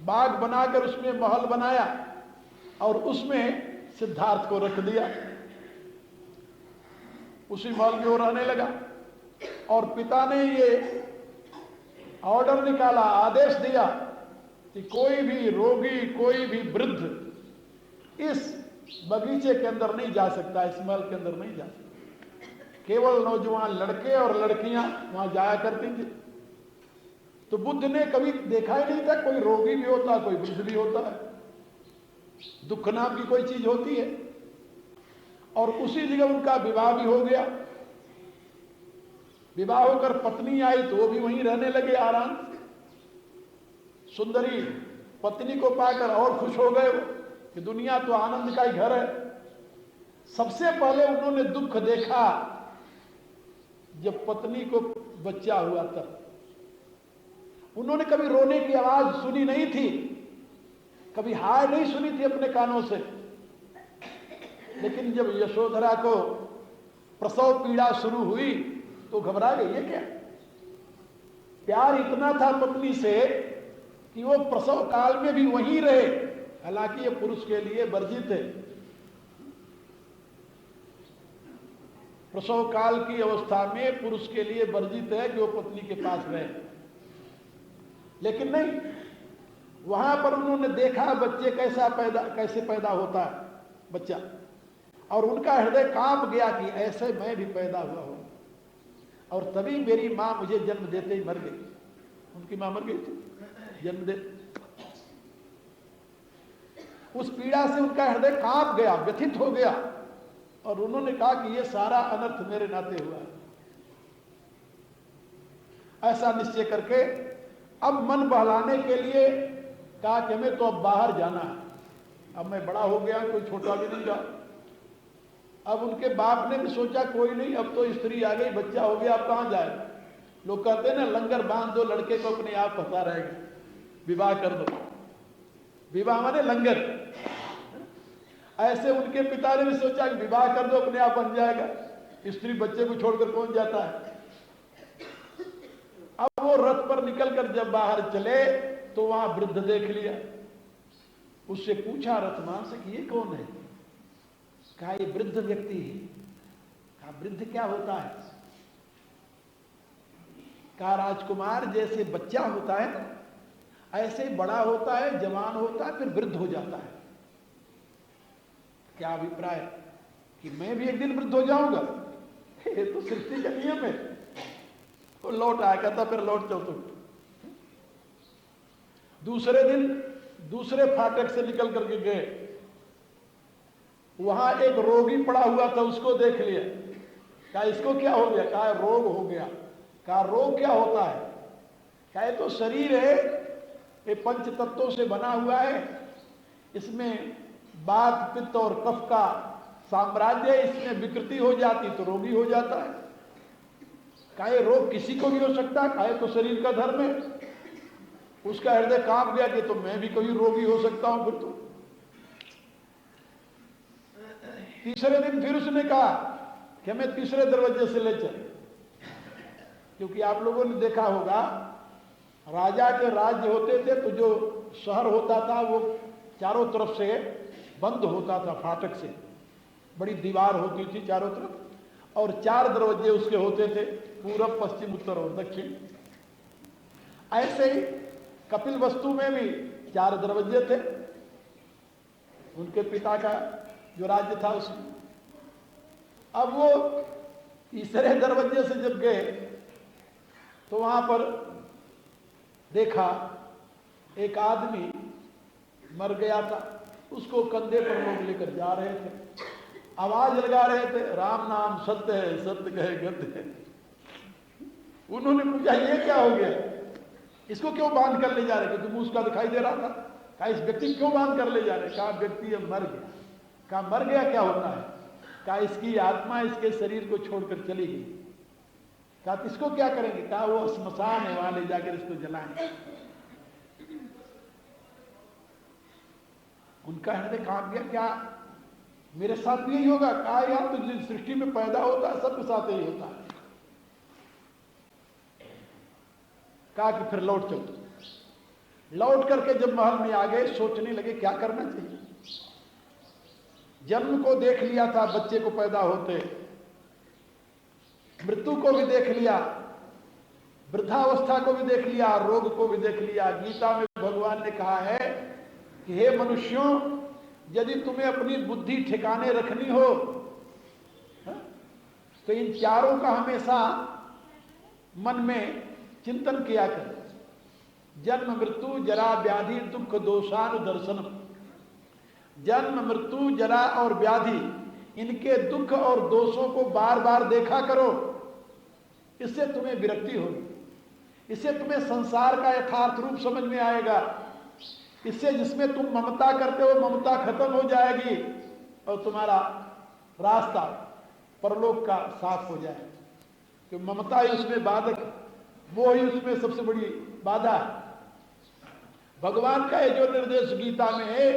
बाग बनाकर उसमें महल बनाया और उसमें सिद्धार्थ को रख दिया। उसी महल में वो रहने लगा। और पिता ने ये ऑर्डर निकाला, आदेश दिया कि कोई भी रोगी, कोई भी वृद्ध इस बगीचे के अंदर नहीं जा सकता, इस महल के अंदर नहीं जा सकता। केवल नौजवान लड़के और लड़कियां वहां जाया करती थी। तो बुद्ध ने कभी देखा ही नहीं था कोई रोगी भी होता, कोई वृद्ध भी होता है, दुख नाम की कोई चीज होती है। और उसी जगह उनका विवाह भी हो गया। विवाह होकर पत्नी आई तो वो भी वहीं रहने लगे आराम से। सुंदरी पत्नी को पाकर और खुश हो गए कि दुनिया तो आनंद का ही घर है। सबसे पहले उन्होंने दुख देखा जब पत्नी को बच्चा हुआ तब। उन्होंने कभी रोने की आवाज सुनी नहीं थी, कभी हाय नहीं सुनी थी अपने कानों से। लेकिन जब यशोधरा को प्रसव पीड़ा शुरू हुई तो घबरा गई। ये क्या, प्यार इतना था पत्नी से कि वो प्रसव काल में भी वहीं रहे। हालांकि ये पुरुष के लिए वर्जित है, प्रसव काल की अवस्था में पुरुष के लिए वर्जित है कि वो पत्नी के पास रहे। लेकिन नहीं, वहां पर उन्होंने देखा बच्चे कैसे पैदा होता है बच्चा, और उनका हृदय कांप गया कि ऐसे मैं भी पैदा हुआ हूं। और तभी मेरी मां मुझे जन्म देते ही मर गई। उनकी मां मर गई थी जन्म दे। उस पीड़ा से उनका हृदय कांप गया, व्यथित हो गया, और उन्होंने कहा कि ये सारा अनर्थ मेरे नाते हुआ है। ऐसा निश्चय करके अब मन बहलाने के लिए कहा कि हमें तो अब बाहर जाना है, अब मैं बड़ा हो गया, कोई छोटा भी नहीं रहा। अब उनके बाप ने भी सोचा कोई नहीं, अब तो स्त्री आ गई, बच्चा हो गया, अब कहां जाए। लोग कहते हैं ना, लंगर बांध दो, लड़के को अपने आप पता रहेगा, विवाह कर दो। विवाह माने लंगर। ऐसे उनके पिता ने भी सोचा कि विवाह कर दो, अपने आप बन जाएगा, स्त्री बच्चे को छोड़कर पहुंच जाता है। अब वो रथ पर निकलकर जब बाहर चले तो वहां वृद्ध देख लिया। उससे पूछा रथमान से कि ये कौन है। कहा ये वृद्ध व्यक्ति है। कहा वृद्ध क्या होता है। कहा राजकुमार जैसे बच्चा होता है ऐसे बड़ा होता है, जवान होता है, फिर वृद्ध हो जाता है। क्या अभिप्राय कि मैं भी एक दिन वृद्ध हो जाऊंगा। ये तो सृष्टि का नियम है। तो लौट आया, कहता फिर लौट जाओ तुम। दूसरे दिन दूसरे फाटक से निकल करके गए, वहां एक रोगी पड़ा हुआ था, उसको देख लिया। कहा इसको क्या हो गया। कहा रोग हो गया। कहा रोग क्या होता है। कहा तो शरीर है, ये पंच तत्वों से बना हुआ है, इसमें वात पित्त और कफ का साम्राज्य, इसमें विकृति हो जाती तो रोगी हो जाता है। कहा रोग किसी को भी हो सकता है। कहा तो शरीर का धर्म है। उसका हृदय कांप गया कि तो मैं भी कभी रोगी हो सकता हूं फिर तो। तीसरे दिन फिर उसने कहा कि हमें तीसरे दरवाजे से ले चल। क्योंकि आप लोगों ने देखा होगा, राजा के राज्य होते थे तो जो शहर होता था वो चारों तरफ से बंद होता था, फाटक से बड़ी दीवार होती थी चारों तरफ, और 4 दरवाजे उसके होते थे, पूरब, पश्चिम, उत्तर और दक्षिण। ऐसे ही कपिल वस्तु में भी 4 दरवाजे थे, उनके पिता का जो राज्य था उसमें। अब वो तीसरे दरवाजे से जब गए तो वहां पर देखा एक आदमी मर गया था, उसको कंधे पर लोग लेकर जा रहे थे, आवाज लगा रहे थे, राम नाम सत्य है, सत्य कहे गत्य है। उन्होंने पूछा ये क्या हो गया, इसको क्यों बांध कर ले जा रहे, क्योंकि मुंह उसका दिखाई दे रहा था। कहा इस व्यक्ति क्यों बांध कर ले जा रहे। कहा व्यक्ति अब मर गया। कहा मर गया क्या होता है। कहा इसकी आत्मा इसके शरीर को छोड़कर चली गई। कहा इसको क्या करेंगे। कहा वो स्मशान है, वहां ले जाकर इसको जलाएंगे। उनका हृदय कांप गया, क्या मेरे साथ भी यही होगा। कहा यार तो जिस सृष्टि में पैदा होता है सबके साथ यही होता है। कहा कि फिर लौट चलो। लौट करके जब महल में आ गए, सोचने लगे क्या करना चाहिए। जन्म को देख लिया था, बच्चे को पैदा होते, मृत्यु को भी देख लिया, वृद्धावस्था को भी देख लिया, रोग को भी देख लिया। गीता में भगवान ने कहा है कि हे मनुष्यों, यदि तुम्हें अपनी बुद्धि ठिकाने रखनी हो तो इन चारों का हमेशा मन में चिंतन किया कर। जन्म मृत्यु जरा व्याधि दुख दोषानुदर्शनम। जन्म मृत्यु जरा और व्याधि, इनके दुख और दोषों को बार बार देखा करो। इससे तुम्हें विरक्ति होगी, इससे तुम्हें संसार का यथार्थ रूप समझ में आएगा। इससे जिसमें तुम ममता करते हो ममता खत्म हो जाएगी और तुम्हारा रास्ता परलोक का साफ हो जाएगा। कि ममता ही उसमें बाधक है, वो ही उसमें सबसे बड़ी बाधा है। भगवान का ये जो निर्देश गीता में है,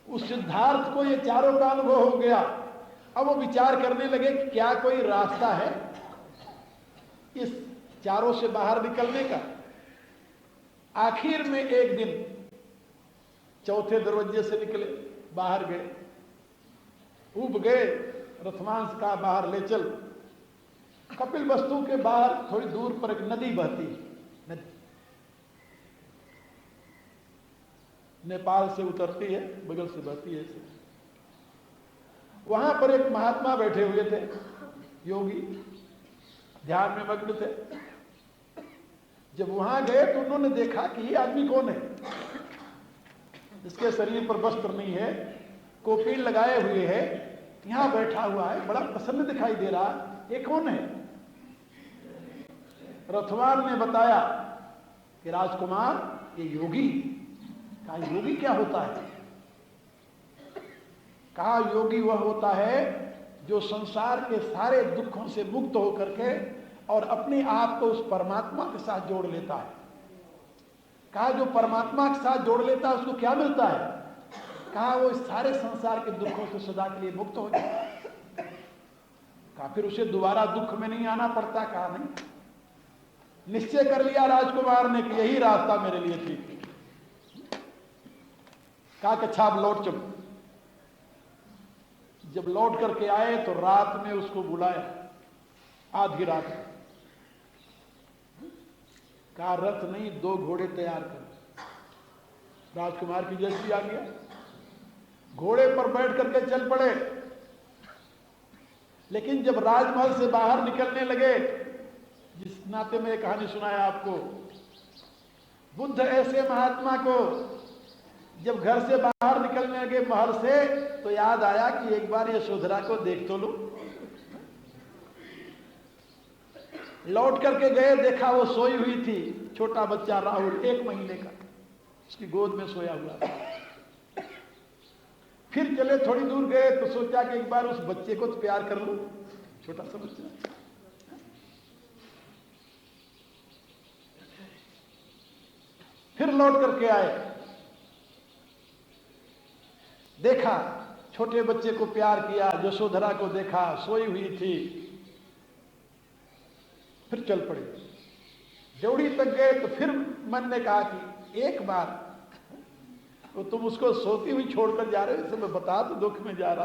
उस सिद्धार्थ को ये चारों का अनुभव हो गया। अब वो विचार करने लगे कि क्या कोई रास्ता है इस चारों से बाहर निकलने का। आखिर में एक दिन चौथे दरवाजे से निकले, बाहर गए, ऊब गए, रथवांश का बाहर ले चल। कपिल वस्तु के बाहर थोड़ी दूर पर एक नदी बहती है, नदी नेपाल से उतरती है, बगल से बहती है। वहां पर एक महात्मा बैठे हुए थे, योगी, ध्यान में मग्न थे। जब वहां गए तो उन्होंने देखा कि ये आदमी कौन है, इसके शरीर पर वस्त्र नहीं है, कोपीन लगाए हुए है, यहां बैठा हुआ है, बड़ा प्रसन्न दिखाई दे रहा, ये कौन है। रथवान ने बताया कि राजकुमार ये योगी। कहा योगी क्या होता है? कहा योगी वह होता है जो संसार के सारे दुखों से मुक्त होकर के और अपने आप को उस परमात्मा के साथ जोड़ लेता है। कहा जो परमात्मा के साथ जोड़ लेता है उसको क्या मिलता है? कहा वो इस सारे संसार के दुखों से सदा के लिए मुक्त हो जाता है। कहा फिर उसे दोबारा दुख में नहीं आना पड़ता? कहा नहीं। निश्चय कर लिया राजकुमार ने कि यही रास्ता मेरे लिए ठीक है। कहा कि अच्छा अब लौट चलो। जब लौट करके आए तो रात में उसको बुलाया, आधी रात में। कहा रथ नहीं, 2 घोड़े तैयार कर। राजकुमार की जल्दी आ गया, घोड़े पर बैठ करके चल पड़े। लेकिन जब राजमहल से बाहर निकलने लगे, जिस नाते में कहानी सुनाया आपको, बुद्ध ऐसे महात्मा को जब घर से बाहर निकलने लगे महल से, तो याद आया कि एक बार यशोधरा को देख तो लो। लौट करके गए, देखा वो सोई हुई थी, छोटा बच्चा राहुल 1 महीने का उसकी गोद में सोया हुआ था। फिर चले, थोड़ी दूर गए तो सोचा कि एक बार उस बच्चे को तो प्यार कर लो, छोटा सा बच्चा। फिर लौट करके आए, देखा छोटे बच्चे को प्यार किया, यशोधरा को देखा सोई हुई थी। फिर चल पड़े, जौड़ी तक गए तो फिर मन ने कहा कि एक बार तो तुम उसको सोती हुई छोड़कर जा रहे हो, इसे मैं बता तो दुख में जा रहा।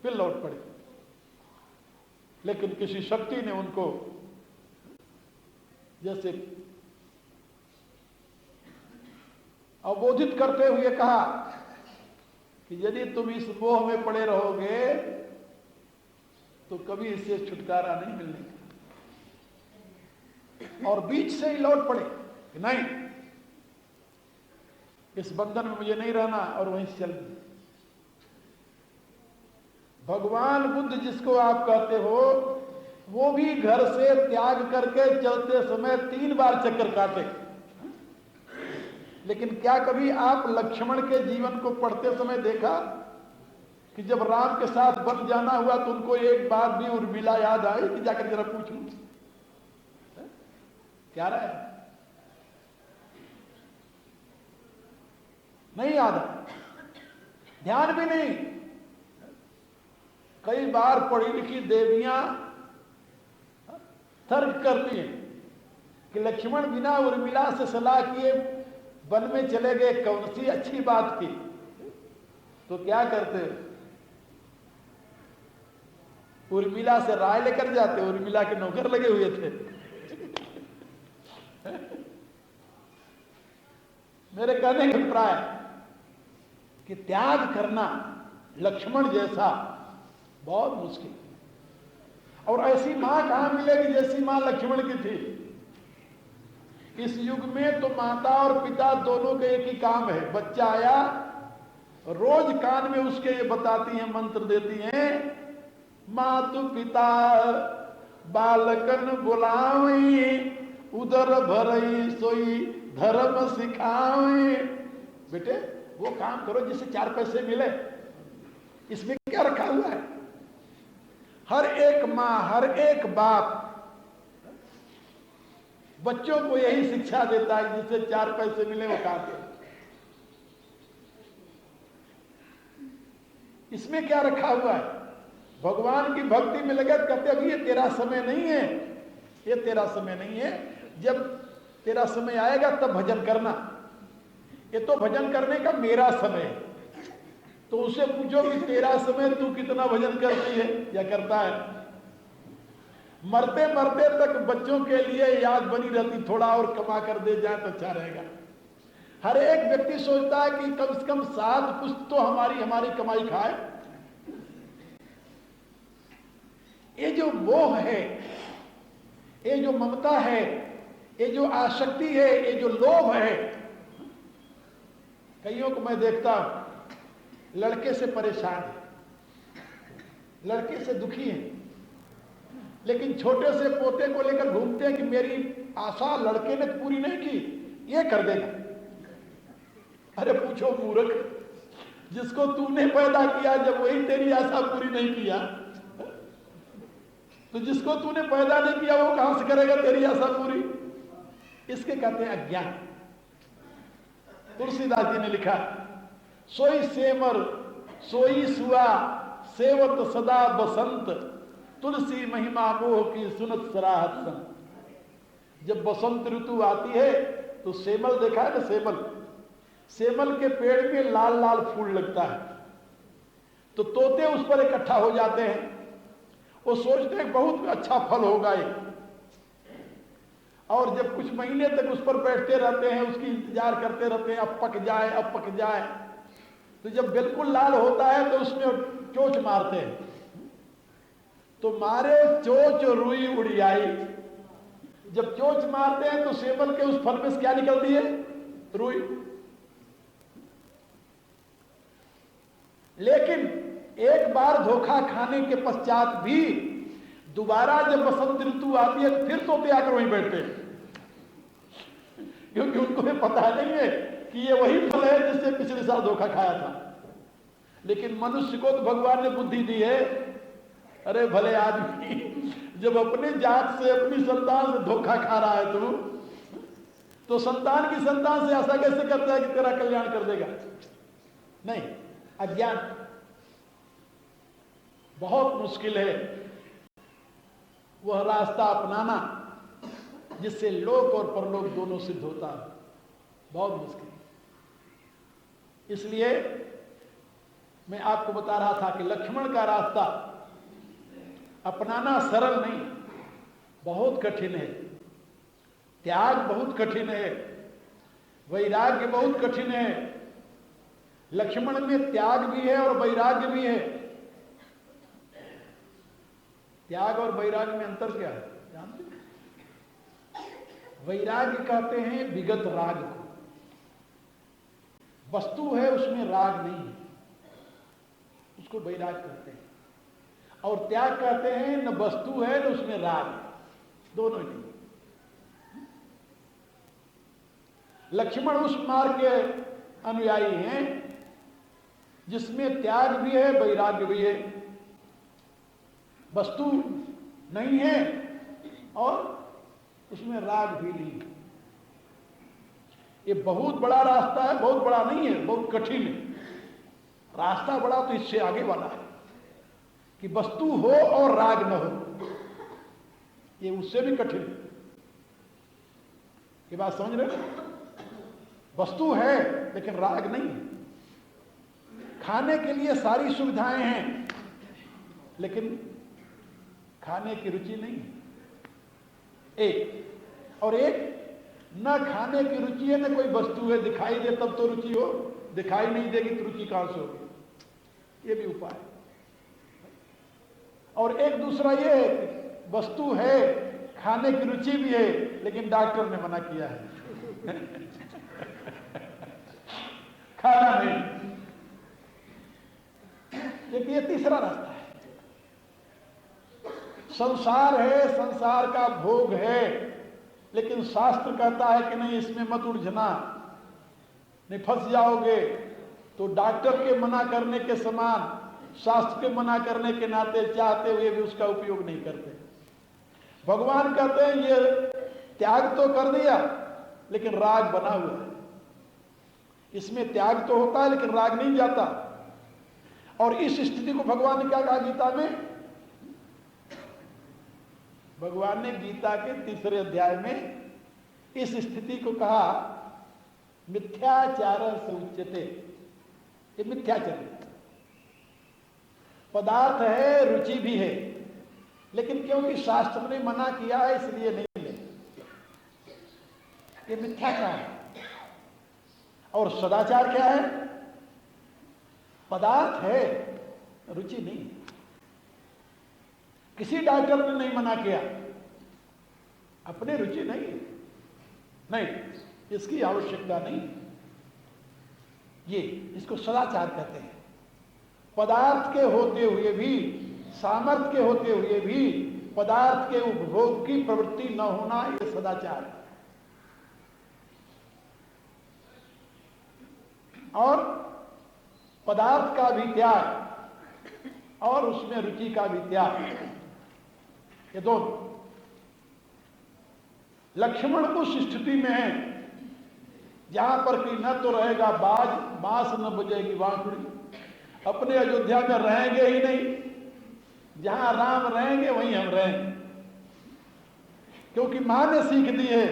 फिर लौट पड़े, लेकिन किसी शक्ति ने उनको जैसे अवबोधित करते हुए कहा कि यदि तुम इस मोह में पड़े रहोगे तो कभी इससे छुटकारा नहीं मिलने का। और बीच से ही लौट पड़े कि नहीं, इस बंधन में मुझे नहीं रहना, और वहीं से चल दिए। भगवान बुद्ध जिसको आप कहते हो, वो भी घर से त्याग करके चलते समय 3 बार चक्कर काटे। लेकिन क्या कभी आप लक्ष्मण के जीवन को पढ़ते समय देखा कि जब राम के साथ वन जाना हुआ तो उनको एक बात भी उर्मिला याद आई कि जाकर जरा पूछ लूं क्या रहा है? नहीं याद, ध्यान भी नहीं। कई बार पढ़ी लिखी देवियां तर्क करती हैं कि लक्ष्मण बिना उर्मिला से सलाह किए वन में चले गए, कौन सी अच्छी बात की। तो क्या करते, उर्मिला से राय लेकर जाते, उर्मिला के नौकर लगे हुए थे। मेरे कहने का अभिप्राय कि त्याग करना लक्ष्मण जैसा बहुत मुश्किल, और ऐसी मां कहां मिलेगी जैसी मां लक्ष्मण की थी। इस युग में तो माता और पिता दोनों के एक ही काम है, बच्चा आया रोज कान में उसके ये बताती हैं, मंत्र देती हैं, मातु पिता बालकन बुलावे, उदर भरई सोई धर्म सिखावे। बेटे वो काम करो जिससे 4 पैसे मिले, इसमें क्या रखा हुआ है? हर एक माँ, हर एक बाप बच्चों को यही शिक्षा देता है, जिससे 4 पैसे मिले वो काम करो। इसमें क्या रखा हुआ है? भगवान की भक्ति में लगे, कहते अभी ये तेरा समय नहीं है, ये तेरा समय नहीं है, जब तेरा समय आएगा तब भजन करना, ये तो भजन करने का मेरा समय है। तो उसे पूछो कि तेरा समय तू कितना भजन करती है या करता है? मरते मरते तक बच्चों के लिए याद बनी रहती, थोड़ा और कमा कर दे जाए तो अच्छा रहेगा। हर एक व्यक्ति सोचता है कि कम से कम 7 पुश्त तो हमारी कमाई खाए। ये जो मोह है, ये जो ममता है, ये जो आसक्ति है, ये जो लोभ है, कईयों को मैं देखता हूं लड़के से परेशान है, लड़के से दुखी है, लेकिन छोटे से पोते को लेकर घूमते हैं कि मेरी आशा लड़के ने पूरी नहीं की, ये कर देगा। अरे पूछो मूर्ख, जिसको तूने पैदा किया जब वही तेरी आशा पूरी नहीं किया, तो जिसको तूने पैदा नहीं किया वो कहां से करेगा तेरी आशा पूरी? इसके कहते हैं अज्ञान। तुलसीदास जी ने लिखा, सोई सेमर सोई सुआ सेवत सदा बसंत, तुलसी महिमा मोह की सुनत सराहत संत। जब बसंत ऋतु आती है तो सेमल देखा है ना, सेमल के पेड़ में लाल लाल फूल लगता है, तो तोते उस पर इकट्ठा हो जाते हैं, वो सोचते हैं बहुत अच्छा फल होगा ये, और जब कुछ महीने तक उस पर बैठते रहते हैं, उसकी इंतजार करते रहते हैं, अब पक जाए अब पक जाए। तो जब बिल्कुल लाल होता है तो उसमें चोंच मारते हैं, तो मारे चोंच रुई उड़ियाई। जब चोंच मारते हैं तो सेमल के उस फल में से क्या निकलती है? रुई। लेकिन एक बार धोखा खाने के पश्चात भी दोबारा जब बसंत ऋतु आती है फिर तोते आकर वहीं बैठते हैं, क्योंकि उनको भी पता नहीं है कि ये वही फल है जिससे पिछले साल धोखा खाया था। लेकिन मनुष्य को तो भगवान ने बुद्धि दी है। अरे भले आदमी, जब अपने जात से अपनी संतान से धोखा खा रहा है तू, तो संतान की संतान से ऐसा कैसे करता है कि तेरा कल्याण कर देगा? नहीं, अज्ञान। बहुत मुश्किल है वह रास्ता अपनाना जिससे लोक और परलोक दोनों सिद्ध होता है, बहुत मुश्किल। इसलिए मैं आपको बता रहा था कि लक्ष्मण का रास्ता अपनाना सरल नहीं, बहुत कठिन है। त्याग बहुत कठिन है, वैराग्य बहुत कठिन है। लक्ष्मण में त्याग भी है और वैराग्य भी है। त्याग और वैराग्य में अंतर क्या है जानते हैं? वैराग्य कहते हैं विगत राग को, वस्तु है उसमें राग नहीं है, उसको वैराग्य कहते हैं। और त्याग कहते हैं न वस्तु है न उसमें राग, दोनों ही नहीं। लक्ष्मण उस मार्ग के अनुयायी हैं जिसमें त्याग भी है वैराग्य भी है, वस्तु नहीं है और उसमें राग भी नहीं है। ये बहुत बड़ा रास्ता है, बहुत बड़ा नहीं है, बहुत कठिन है। रास्ता बड़ा तो इससे आगे वाला है कि वस्तु हो और राग न हो, ये उससे भी कठिन है। ये बात समझ रहे हो? वस्तु है लेकिन राग नहीं है। खाने के लिए सारी सुविधाएं हैं लेकिन खाने की रुचि नहीं है, एक। और एक न खाने की रुचि है न कोई वस्तु है, दिखाई दे तब तो रुचि हो, दिखाई नहीं देगी तो रुचि कहां से होगी? ये भी उपाय। और एक दूसरा ये है कि वस्तु है, खाने की रुचि भी है, लेकिन डॉक्टर ने मना किया है खाना नहीं। लेकिन ये तीसरा रास्ता है। संसार है, संसार का भोग है, लेकिन शास्त्र कहता है कि नहीं, इसमें मत उलझना, नहीं फंस जाओगे। तो डॉक्टर के मना करने के समान शास्त्र के मना करने के नाते चाहते हुए भी उसका उपयोग नहीं करते। भगवान कहते हैं ये त्याग तो कर दिया लेकिन राग बना हुआ है, इसमें त्याग तो होता है लेकिन राग नहीं जाता। और इस स्थिति को भगवान ने क्या कहा गीता में? भगवान ने गीता के 3रे अध्याय में इस स्थिति को कहा मिथ्याचार से उच्यते। ये मिथ्याचार पदार्थ है, रुचि भी है, लेकिन क्योंकि शास्त्र ने मना किया है इसलिए नहीं ले, ये मिथ्याचार है। और सदाचार क्या है? पदार्थ है, रुचि नहीं। किसी डॉक्टर ने नहीं मना किया, अपने रुचि नहीं, इसकी आवश्यकता नहीं। ये इसको सदाचार कहते हैं। पदार्थ के होते हुए भी, सामर्थ्य के होते हुए भी पदार्थ के उपभोग की प्रवृत्ति न होना, यह सदाचार है। और पदार्थ का भी त्याग और उसमें रुचि का भी त्याग, ये दोनों। लक्ष्मण उस स्थिति में है जहां पर कि न तो रहेगा बाज, बांस न बजेगी बांसुरी, अपने अयोध्या में रहेंगे ही नहीं, जहां राम रहेंगे वहीं हम रहेंगे। क्योंकि मां ने सीख दी है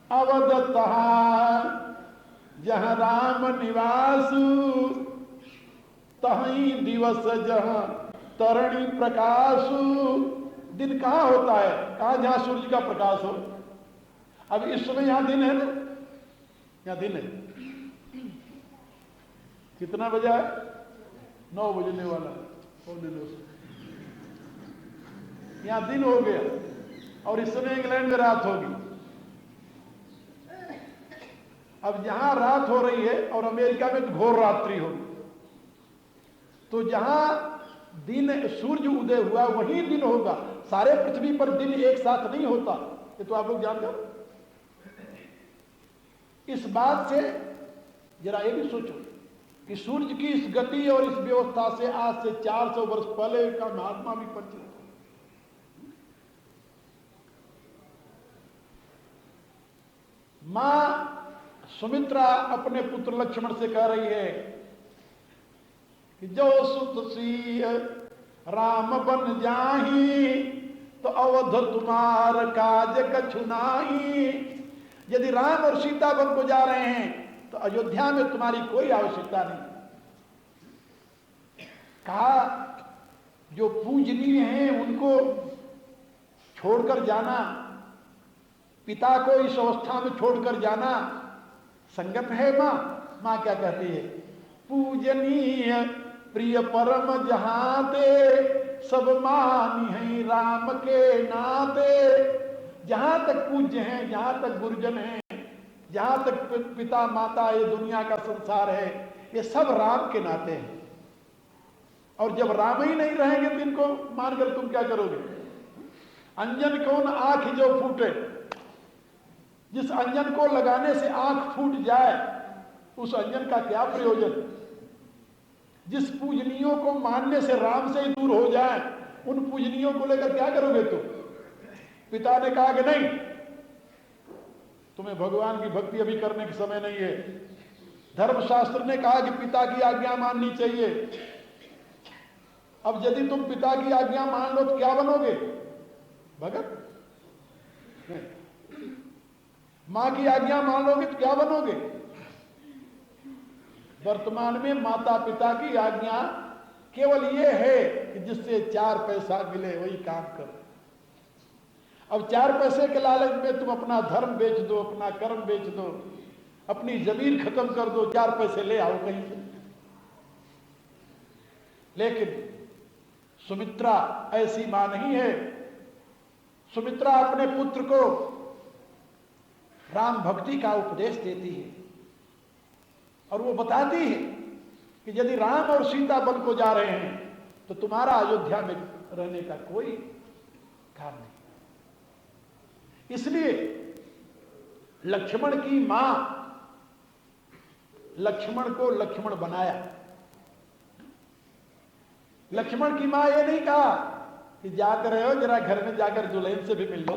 अवध तहां जहां राम निवासु, तहीं दिवस जहां तरणी प्रकाशु। दिन कहां होता है? कहां? जहां सूर्य का प्रकाश हो। अब इस समय यहां दिन है ना, यहां दिन है। कितना बजा है? 9 बजने वाला, 9:15। यहां दिन हो गया और इस समय इंग्लैंड में रात होगी। अब जहां रात हो रही है और अमेरिका में घोर रात्रि होगी, तो जहां दिन सूर्य उदय हुआ वही दिन होगा। सारे पृथ्वी पर दिन एक साथ नहीं होता, ये तो आप लोग जानते हो। इस बात से जरा ये भी सोचो कि सूर्य की इस गति और इस व्यवस्था से आज से 400 वर्ष पहले का महात्मा भी परिचित। मां सुमित्रा अपने पुत्र लक्ष्मण से कह रही है कि जो सुत सिंह राम बन जाही, तो अवध तुम्हार काज कछु नाही। यदि राम और सीता वन को जा रहे हैं तो अयोध्या में तुम्हारी कोई आवश्यकता नहीं। कहा जो पूजनीय हैं उनको छोड़कर जाना, पिता को इस अवस्था में छोड़कर जाना संगत है। मां क्या कहती है? पूजनीय प्रिय परम जहां ते, सब मानी है राम के नाते। जहां तक पूज्य हैं, जहां तक गुरुजन हैं, जहां तक पिता माता, ये दुनिया का संसार है, ये सब राम के नाते हैं। और जब राम ही नहीं रहेंगे तो इनको मानकर तुम क्या करोगे? अंजन कौन आंख जो फूटे, जिस अंजन को लगाने से आंख फूट जाए उस अंजन का क्या प्रयोजन? जिस पूजनीयों को मानने से राम से ही दूर हो जाए, उन पूजनीयों को लेकर क्या करोगे तुम? पिता ने कहा कि नहीं, तुम्हें भगवान की भक्ति अभी करने के समय नहीं है। धर्मशास्त्र ने कहा कि पिता की आज्ञा माननी चाहिए। अब यदि तुम पिता की आज्ञा मान लो तो क्या बनोगे? भगत? नहीं। मां की आज्ञा मान लोगे तो क्या बनोगे? वर्तमान में माता पिता की आज्ञा केवल यह है कि जिससे 4 पैसा मिले वही काम करो। अब 4 पैसे के लालच में तुम अपना धर्म बेच दो, अपना कर्म बेच दो, अपनी जमीन खत्म कर दो, 4 पैसे ले आओ कहीं से। लेकिन सुमित्रा ऐसी मां नहीं है। सुमित्रा अपने पुत्र को राम भक्ति का उपदेश देती है और वो बताती है कि यदि राम और सीता वन को जा रहे हैं तो तुम्हारा अयोध्या में रहने का कोई कारण नहीं। इसलिए लक्ष्मण की मां लक्ष्मण को लक्ष्मण बनाया। लक्ष्मण की मां ये नहीं कहा कि जाकर रहे हो जरा घर में जाकर दुल्हन से भी मिल लो,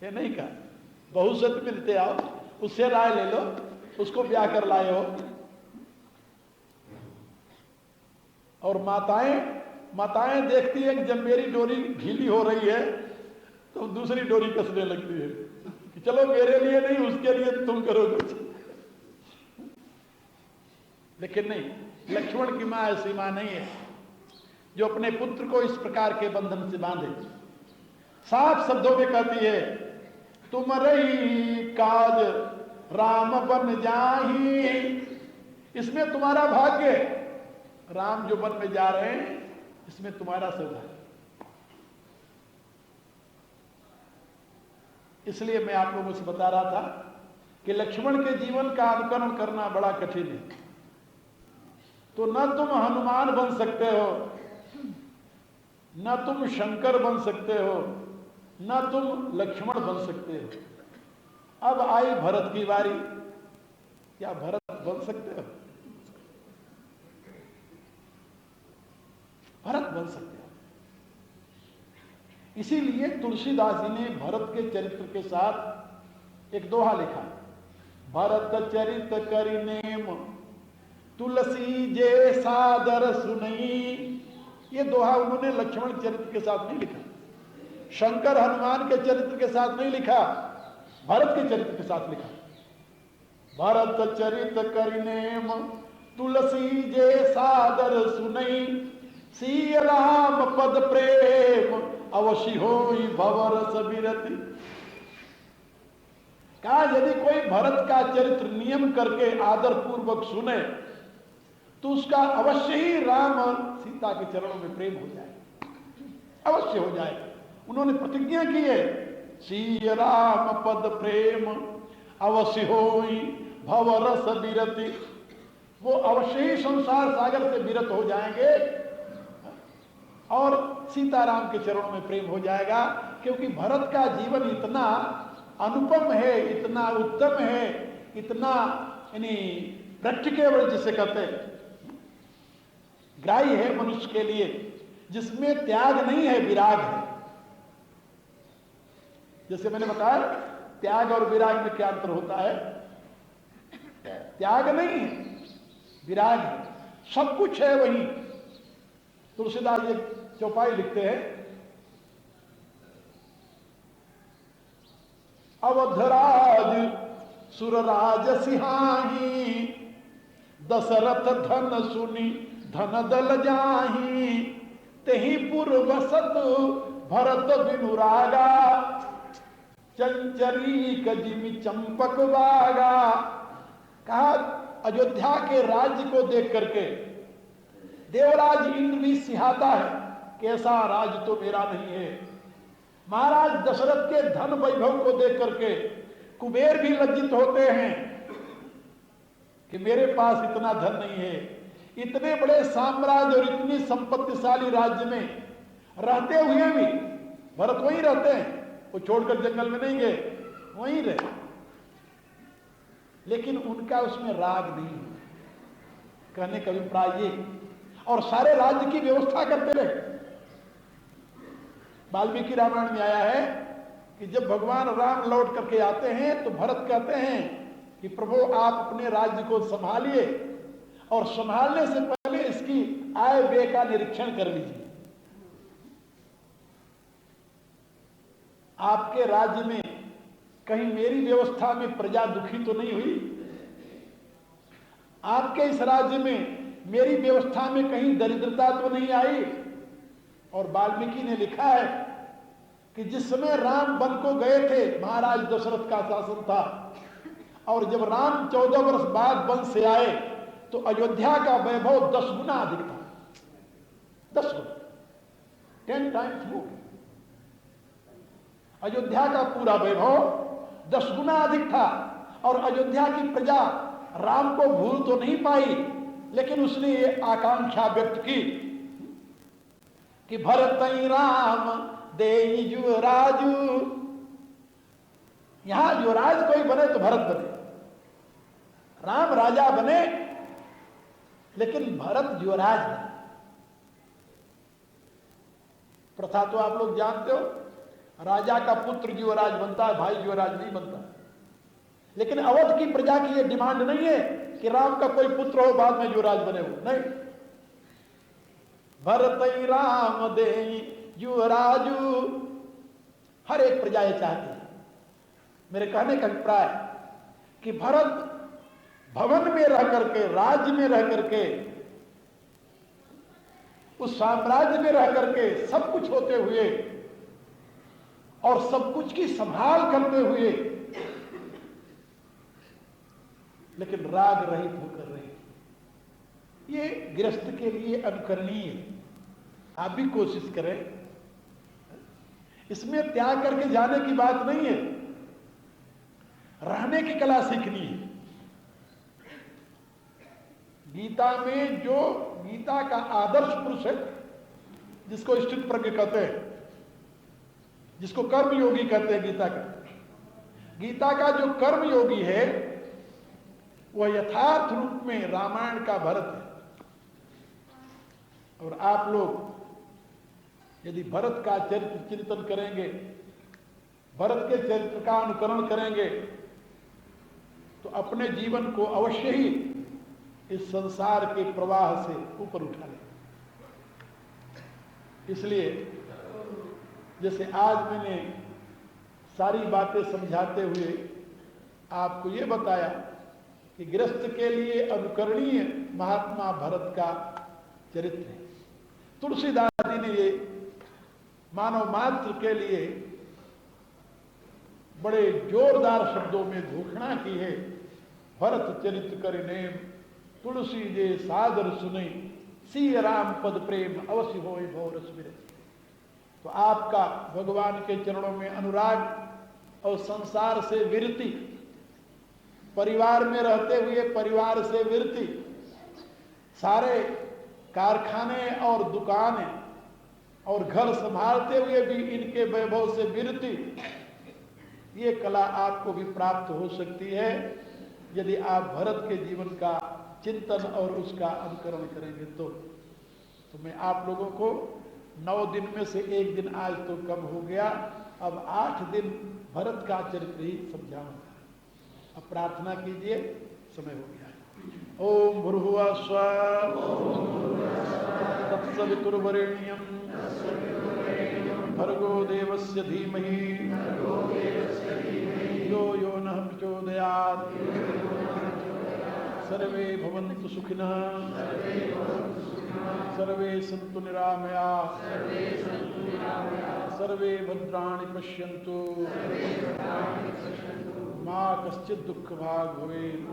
ये नहीं कहा। बहू से भी मिलते आओ, उससे राय ले लो, उसको ब्याह कर लाए हो। और माताएं देखती है कि जब मेरी डोरी ढीली हो रही है तो दूसरी डोरी कसने लगती है कि चलो मेरे लिए नहीं उसके लिए तुम करो कुछ। लेकिन नहीं, लक्ष्मण की मां ऐसी मां नहीं है जो अपने पुत्र को इस प्रकार के बंधन से बांधे। साफ शब्दों में कहती है, तुम रही काज राम बन जाही, इसमें तुम्हारा भाग्य, राम जो वन में जा रहे हैं इसमें तुम्हारा सौभाग्य। इसलिए मैं आप लोगों से बता रहा था कि लक्ष्मण के जीवन का अनुकरण करना बड़ा कठिन है। तो न तुम हनुमान बन सकते हो, न तुम शंकर बन सकते हो, न तुम लक्ष्मण बन सकते हो। अब आई भरत की बारी, क्या भरत बन सकते हो? भरत बन सकते हो। इसीलिए तुलसीदास जी ने भरत के चरित्र के साथ एक दोहा लिखा, भरत चरित करि नेम तुलसी जे सादर सुनई। ये दोहा उन्होंने लक्ष्मण चरित्र के साथ नहीं लिखा, शंकर हनुमान के चरित्र के साथ नहीं लिखा, भरत के चरित्र के साथ लिखा। भरत चरित करि नेम तुलसी जे सादर सुनई, सिय राम पद प्रेम अवश्य होई भवरस बिरति। कहा यदि कोई भरत का चरित्र नियम करके आदर पूर्वक सुने तो उसका अवश्य ही राम और सीता के चरणों में प्रेम हो जाए, अवश्य हो जाए। उन्होंने प्रतिज्ञा की है, सिय राम पद प्रेम अवश्य होई भवरस बिरति। वो अवश्य ही संसार सागर से विरत हो जाएंगे और सीताराम के चरणों में प्रेम हो जाएगा। क्योंकि भरत का जीवन इतना अनुपम है, इतना उत्तम है, इतना यानी प्रैक्टिकेबल जिसे कहते हैं, ग्राह्य है मनुष्य के लिए, जिसमें त्याग नहीं है, विराग है। जैसे मैंने बताया त्याग और विराग में क्या अंतर होता है? त्याग नहीं है, विराग है, सब कुछ है वही। तुलसीदास जी चौपाई लिखते हैं, अवधराज सुरराज सिहाही, दशरथ धन सुनी धन दल जाही, तेहि पुर वसत भरत बिनुरागा, चंचरी कजिमि चंपक बागा। कहा अयोध्या के राज्य को देख करके देवराज इंद्र भी सिहाता है कि ऐसा राज तो मेरा नहीं है। महाराज दशरथ के धन वैभव को देख करके कुबेर भी लज्जित होते हैं कि मेरे पास इतना धन नहीं है। इतने बड़े साम्राज्य और इतनी संपत्तिशाली राज्य में रहते हुए भी भरत वहीं रहते हैं, वो छोड़कर जंगल में नहीं गए, वहीं रहे। लेकिन उनका उसमें राग नहीं, कहने का अभिप्राय ये, और सारे राज्य की व्यवस्था करते रहे। वाल्मीकि रामायण में आया है कि जब भगवान राम लौट करके आते हैं तो भरत कहते हैं कि प्रभु आप अपने राज्य को संभालिए और संभालने से पहले इसकी आय व्यय का निरीक्षण कर लीजिए। आपके राज्य में कहीं मेरी व्यवस्था में प्रजा दुखी तो नहीं हुई? आपके इस राज्य में मेरी व्यवस्था में कहीं दरिद्रता तो नहीं आई? और वाल्मीकि ने लिखा है कि जिस समय राम वन को गए थे, महाराज दशरथ का शासन था, और जब राम 14 वर्ष बाद वन से आए तो अयोध्या का वैभव 10 गुना अधिक था। 10 गुना, 10 टाइम्स मोर। अयोध्या का पूरा वैभव 10 गुना अधिक था और अयोध्या की प्रजा राम को भूल तो नहीं पाई, लेकिन उसने ये आकांक्षा व्यक्त की कि भरत राम दे युवराजू, यहां युवराज कोई बने तो भरत बने, राम राजा बने लेकिन भरत युवराज बने। प्रथा तो आप लोग जानते हो, राजा का पुत्र युवराज बनता है, भाई युवराज नहीं बनता। लेकिन अवध की प्रजा की यह डिमांड नहीं है कि राम का कोई पुत्र हो बाद में युवराज बने हो, नहीं। भरत राम दे युवराजू, हर एक प्रजा ये चाहती है। मेरे कहने का अभिप्राय कि भरत भवन में रह करके, राज्य में रह करके, उस साम्राज्य में रह करके, सब कुछ होते हुए और सब कुछ की संभाल करते हुए, लेकिन राग रहित होकर रहे, ये गृहस्थ के लिए अनुकरणीय है। आप भी कोशिश करें, इसमें त्याग करके जाने की बात नहीं है, रहने की कला सीखनी है। गीता में जो गीता का आदर्श पुरुष है, जिसको स्थित प्रज्ञ कहते हैं, जिसको कर्म योगी कहते हैं, गीता का जो कर्म योगी है वह यथार्थ रूप में रामायण का भरत है। और आप लोग यदि भरत का चरित्र चिंतन करेंगे, भरत के चरित्र का अनुकरण करेंगे, तो अपने जीवन को अवश्य ही इस संसार के प्रवाह से ऊपर उठा लें। इसलिए जैसे आज मैंने सारी बातें समझाते हुए आपको ये बताया कि गृहस्थ के लिए अनुकरणीय महात्मा भरत का चरित्र है। तुलसीदास जी ने ये मानव मात्र के लिए बड़े जोरदार शब्दों में घोषणा की है, भरत चरित्र करिने तुलसी जे सादर सुने, सी राम पद प्रेम अवश्य होय भव रस विरस। तो आपका भगवान के चरणों में अनुराग और संसार से विरति, परिवार में रहते हुए परिवार से विरति, सारे कारखाने और दुकानें और घर संभालते हुए भी इनके वैभव से विरति, ये कला आपको भी प्राप्त हो सकती है यदि आप भरत के जीवन का चिंतन और उसका अनुकरण करेंगे। तो मैं आप लोगों को 9 दिन में से 1 दिन आज तो कम हो गया, अब 8 दिन भरत का चरित्र ही समझाऊंगा। अब प्रार्थना कीजिए, समय हो गया है। ओम भूर्भुवः स्वः तत्सवितुर्वरेण्यं भर्गो देवस्य धीमहि यो यो नः प्रचोदयात्। सर्वे भवन्तु सुखिनः, सर्वे सन्तु निरामयाः, सर्वे भद्राणि पश्यन्तु, मा कश्चित् दुःखभाग् भवेत्।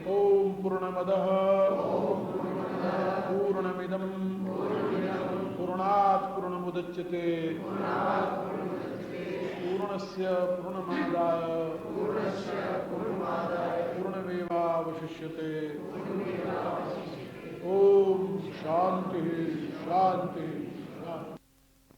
ओम पूर्णमदः पूर्णमिदं पूर्णात् पूर्णमुदच्यते पूर्णस्य पूर्णमादाय पूर्णमेवावशिष्यते। ओम शांति शांति।